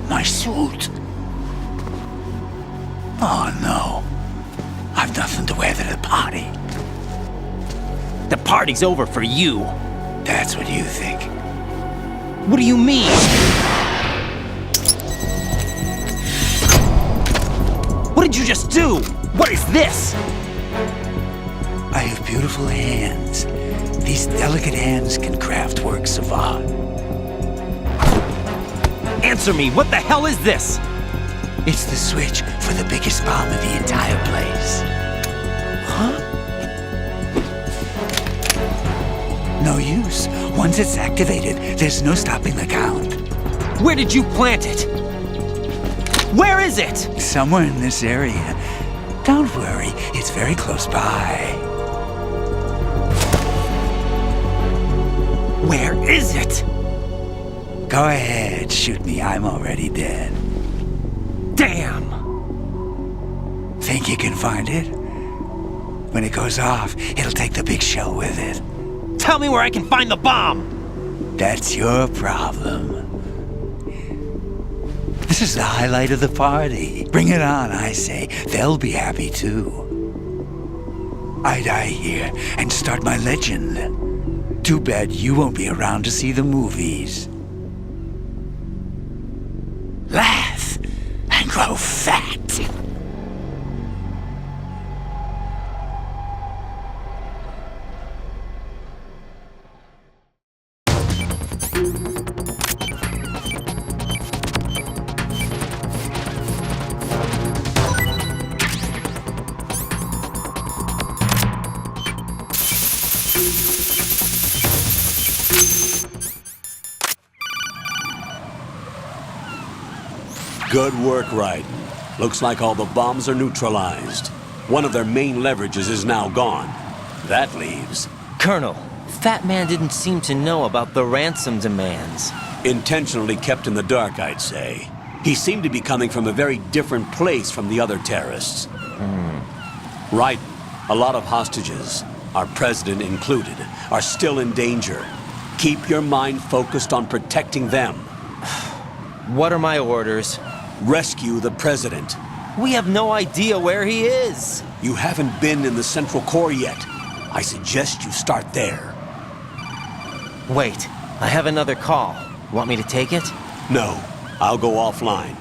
My suit. Oh no. I've nothing to wear to the party. The party's over for you. That's what you think. What do you mean? What did you just do? What is this? I have beautiful hands. These delicate hands can craft works of art. Answer me, what the hell is this? It's the switch for the biggest bomb in the entire place. Huh? No use. Once it's activated, there's no stopping the count. Where did you plant it? Where is it? Somewhere in this area. Don't worry, it's very close by. Where is it? Go ahead, shoot me. I'm already dead. Damn! Think you can find it? When it goes off, it'll take the big shell with it. Tell me where I can find the bomb! That's your problem. This is the highlight of the party. Bring it on, I say. They'll be happy too. I die here and start my legend. Too bad you won't be around to see the movies. Laugh and grow fat. Good work, Wright. Looks like all the bombs are neutralized. One of their main leverages is now gone. That leaves... Colonel, Fat Man didn't seem to know about the ransom demands. Intentionally kept in the dark, I'd say. He seemed to be coming from a very different place from the other terrorists. Right. A lot of hostages, our president included, are still in danger. Keep your mind focused on protecting them. What are my orders? Rescue the president. We have no idea where he is. You haven't been in the Central Core yet. I suggest you start there. Wait, I have another call. Want me to take it? No, I'll go offline.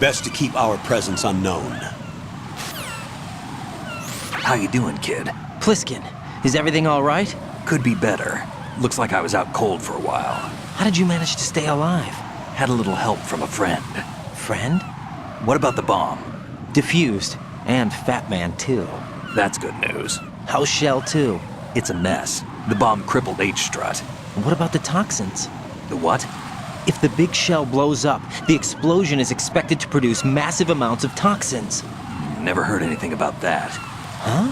Best to keep our presence unknown. How you doing, kid? Pliskin, is everything all right? Could be better. Looks like I was out cold for a while. How did you manage to stay alive? Had a little help from a friend. Friend? What about the bomb? Diffused. And Fat Man, too. That's good news. How's Shell, too? It's a mess. The bomb crippled H-Strut. What about the toxins? The what? If the big shell blows up, the explosion is expected to produce massive amounts of toxins. Never heard anything about that. Huh?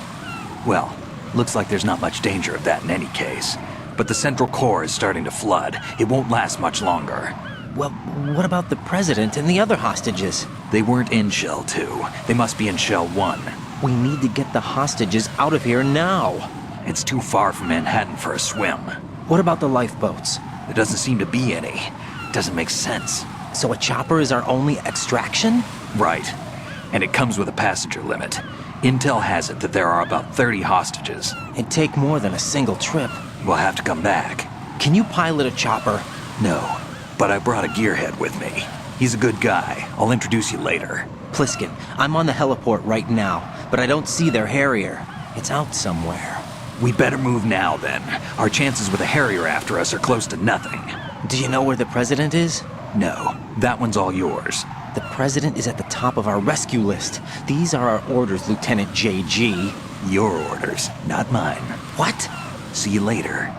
Well, looks like there's not much danger of that in any case. But the Central Core is starting to flood. It won't last much longer. Well, what about the president and the other hostages? They weren't in Shell 2. They must be in Shell 1. We need to get the hostages out of here now. It's too far from Manhattan for a swim. What about the lifeboats? There doesn't seem to be any. Doesn't make sense. So a chopper is our only extraction? Right. And it comes with a passenger limit. Intel has it that there are about 30 hostages. It'd take more than a single trip. We'll have to come back. Can you pilot a chopper? No, but I brought a gearhead with me. He's a good guy. I'll introduce you later. Pliskin, I'm on the heliport right now, but I don't see their Harrier. It's out somewhere. We better move now, then. Our chances with a Harrier after us are close to nothing. Do you know where the president is? No, that one's all yours. The president is at the top of our rescue list. These are our orders, Lieutenant JG. Your orders, not mine. What? See you later.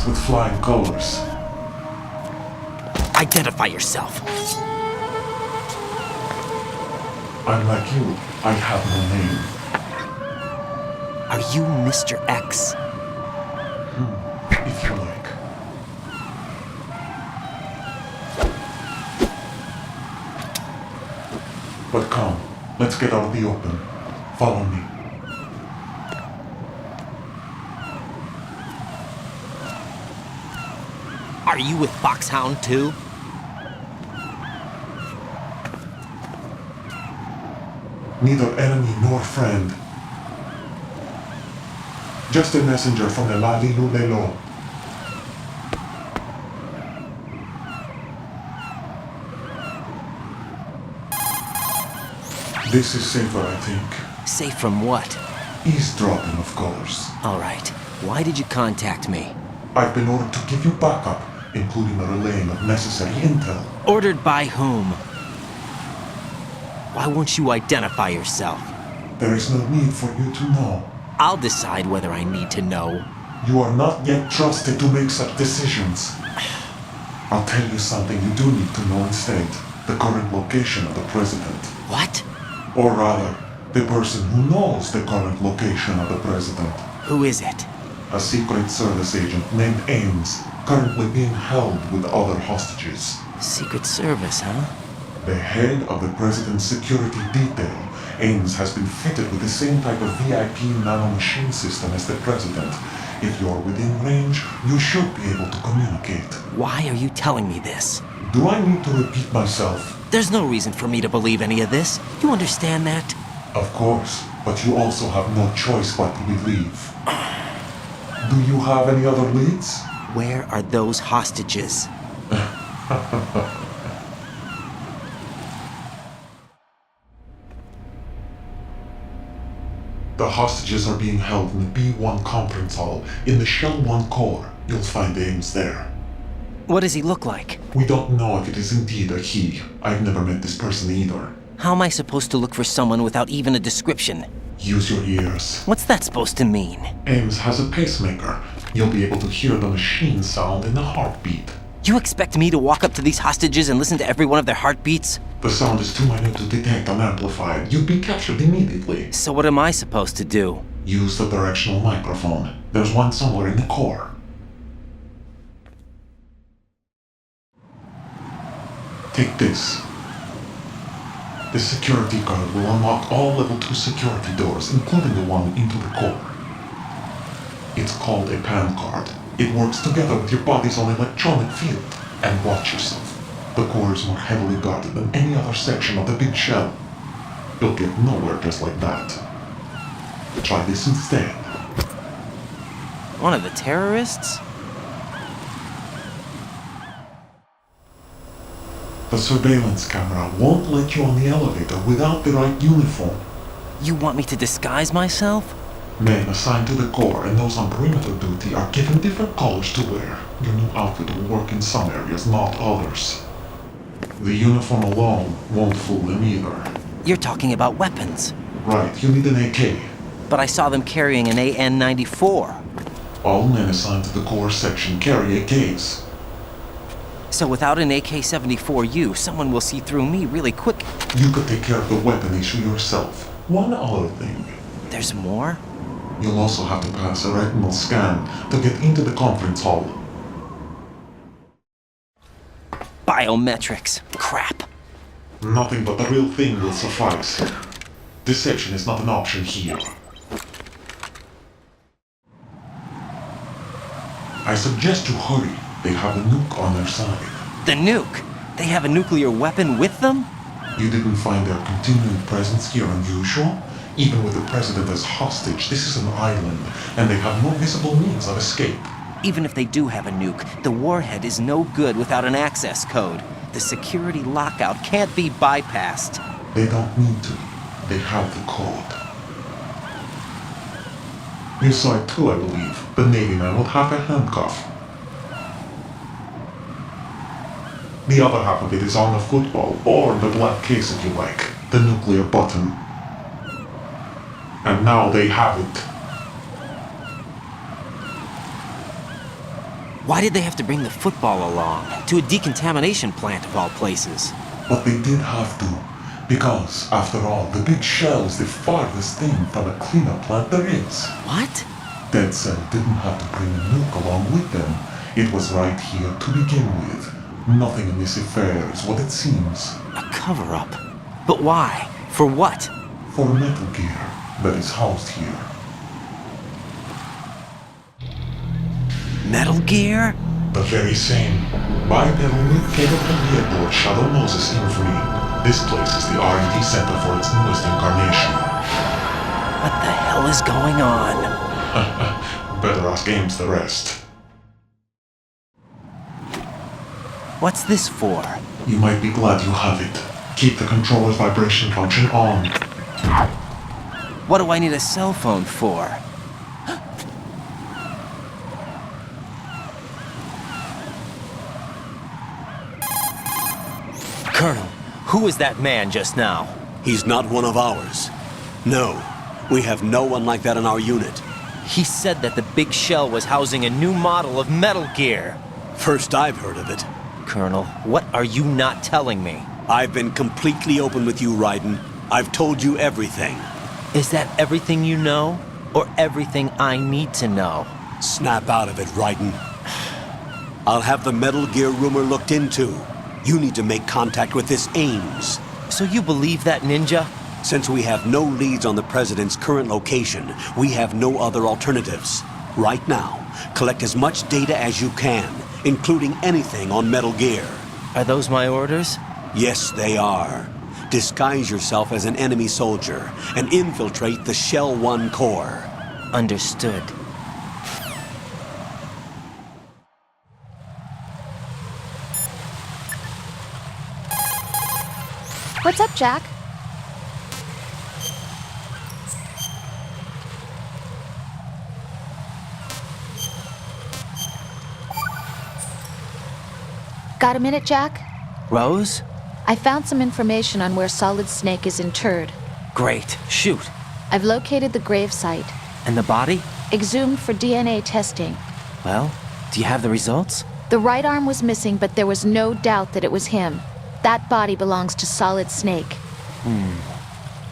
With flying colors. Identify yourself. Unlike you, I have no name. Are you Mr. X? If you like. But come, let's get out in the open. Follow me. Are you with Foxhound too? Neither enemy nor friend. Just a messenger from the Lali Lulelo. This is safer, I think. Safe from what? Eavesdropping, of course. All right. Why did you contact me? I've been ordered to give you backup, including the relaying of necessary intel. Ordered by whom? Why won't you identify yourself? There is no need for you to know. I'll decide whether I need to know. You are not yet trusted to make such decisions. I'll tell you something you do need to know instead. The current location of the president. What? Or rather, the person who knows the current location of the president. Who is it? A Secret Service agent named Ames, currently being held with other hostages. Secret Service, huh? The head of the president's security detail, Ames has been fitted with the same type of VIP nanomachine system as the president. If you're within range, you should be able to communicate. Why are you telling me this? Do I need to repeat myself? There's no reason for me to believe any of this. You understand that? Of course, but you also have no choice but to believe. Do you have any other leads? Where are those hostages? The hostages are being held in the B1 conference hall in the Shell 1 core. You'll find Ames there. What does he look like? We don't know if it is indeed a he. I've never met this person either. How am I supposed to look for someone without even a description? Use your ears. What's that supposed to mean? Ames has a pacemaker. You'll be able to hear the machine sound in the heartbeat. You expect me to walk up to these hostages and listen to every one of their heartbeats? The sound is too minute to detect and amplify it. You'd be captured immediately. So what am I supposed to do? Use the directional microphone. There's one somewhere in the core. Take this. The security card will unlock all level 2 security doors, including the one into the core. It's called a PAN card. It works together with your body's own electronic field. And watch yourself. The core is more heavily guarded than any other section of the big shell. You'll get nowhere just like that. Try this instead. One of the terrorists? The surveillance camera won't let you on the elevator without the right uniform. You want me to disguise myself? Men assigned to the core and those on perimeter duty are given different colors to wear. Your new outfit will work in some areas, not others. The uniform alone won't fool them either. You're talking about weapons. Right, you need an AK. But I saw them carrying an AN-94. All men assigned to the core section carry AKs. So without an AK-74U, someone will see through me really quick. You could take care of the weapon issue yourself. One other thing. There's more? You'll also have to pass a retinal scan to get into the conference hall. Biometrics. Crap. Nothing but the real thing will suffice. Deception is not an option here. I suggest you hurry. They have a nuke on their side. The nuke? They have a nuclear weapon with them? You didn't find their continuing presence here unusual? Even with the president as hostage, this is an island, and they have no visible means of escape. Even if they do have a nuke, the warhead is no good without an access code. The security lockout can't be bypassed. They don't need to. They have the code. You saw it too, I believe. The Navy man with half a handcuff. The other half of it is on the football, or the black case if you like. The nuclear button. And now they have it. Why did they have to bring the football along? To a decontamination plant of all places. But they did have to. Because, after all, the big shell is the farthest thing from a cleanup plant there is. What? Dead Cell didn't have to bring a nuke along with them. It was right here to begin with. Nothing in this affair is what it seems. A cover-up? But why? For what? For Metal Gear that is housed here. Metal Gear? The very same. Bipedal nuke came from the airport Shadow Moses infamy. This place is the R&D center for its newest incarnation. What the hell is going on? Better ask Ames the rest. What's this for? You might be glad you have it. Keep the controller's vibration function on. What do I need a cell phone for? Colonel, who was that man just now? He's not one of ours. No, we have no one like that in our unit. He said that the big shell was housing a new model of Metal Gear. First I've heard of it. Colonel, what are you not telling me? I've been completely open with you, Raiden. I've told you everything. Is that everything you know? Or everything I need to know? Snap out of it, Raiden. I'll have the Metal Gear rumor looked into. You need to make contact with this Ames. So you believe that ninja? Since we have no leads on the President's current location, we have no other alternatives. Right now, collect as much data as you can, including anything on Metal Gear. Are those my orders? Yes, they are. Disguise yourself as an enemy soldier and infiltrate the Shell 1 core. Understood. What's up, Jack? Got a minute, Jack? Rose? I found some information on where Solid Snake is interred. Great. Shoot. I've located the grave site. And the body? Exhumed for DNA testing. Well, do you have the results? The right arm was missing, but there was no doubt that it was him. That body belongs to Solid Snake.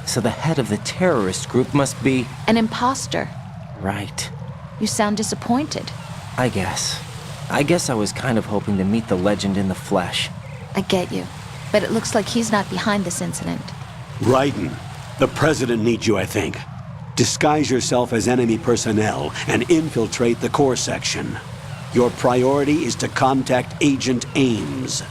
So the head of the terrorist group must be... An imposter. Right. You sound disappointed. I guess I was kind of hoping to meet the legend in the flesh. I get you. But it looks like he's not behind this incident. Raiden, the President needs you, I think. Disguise yourself as enemy personnel and infiltrate the core section. Your priority is to contact Agent Ames.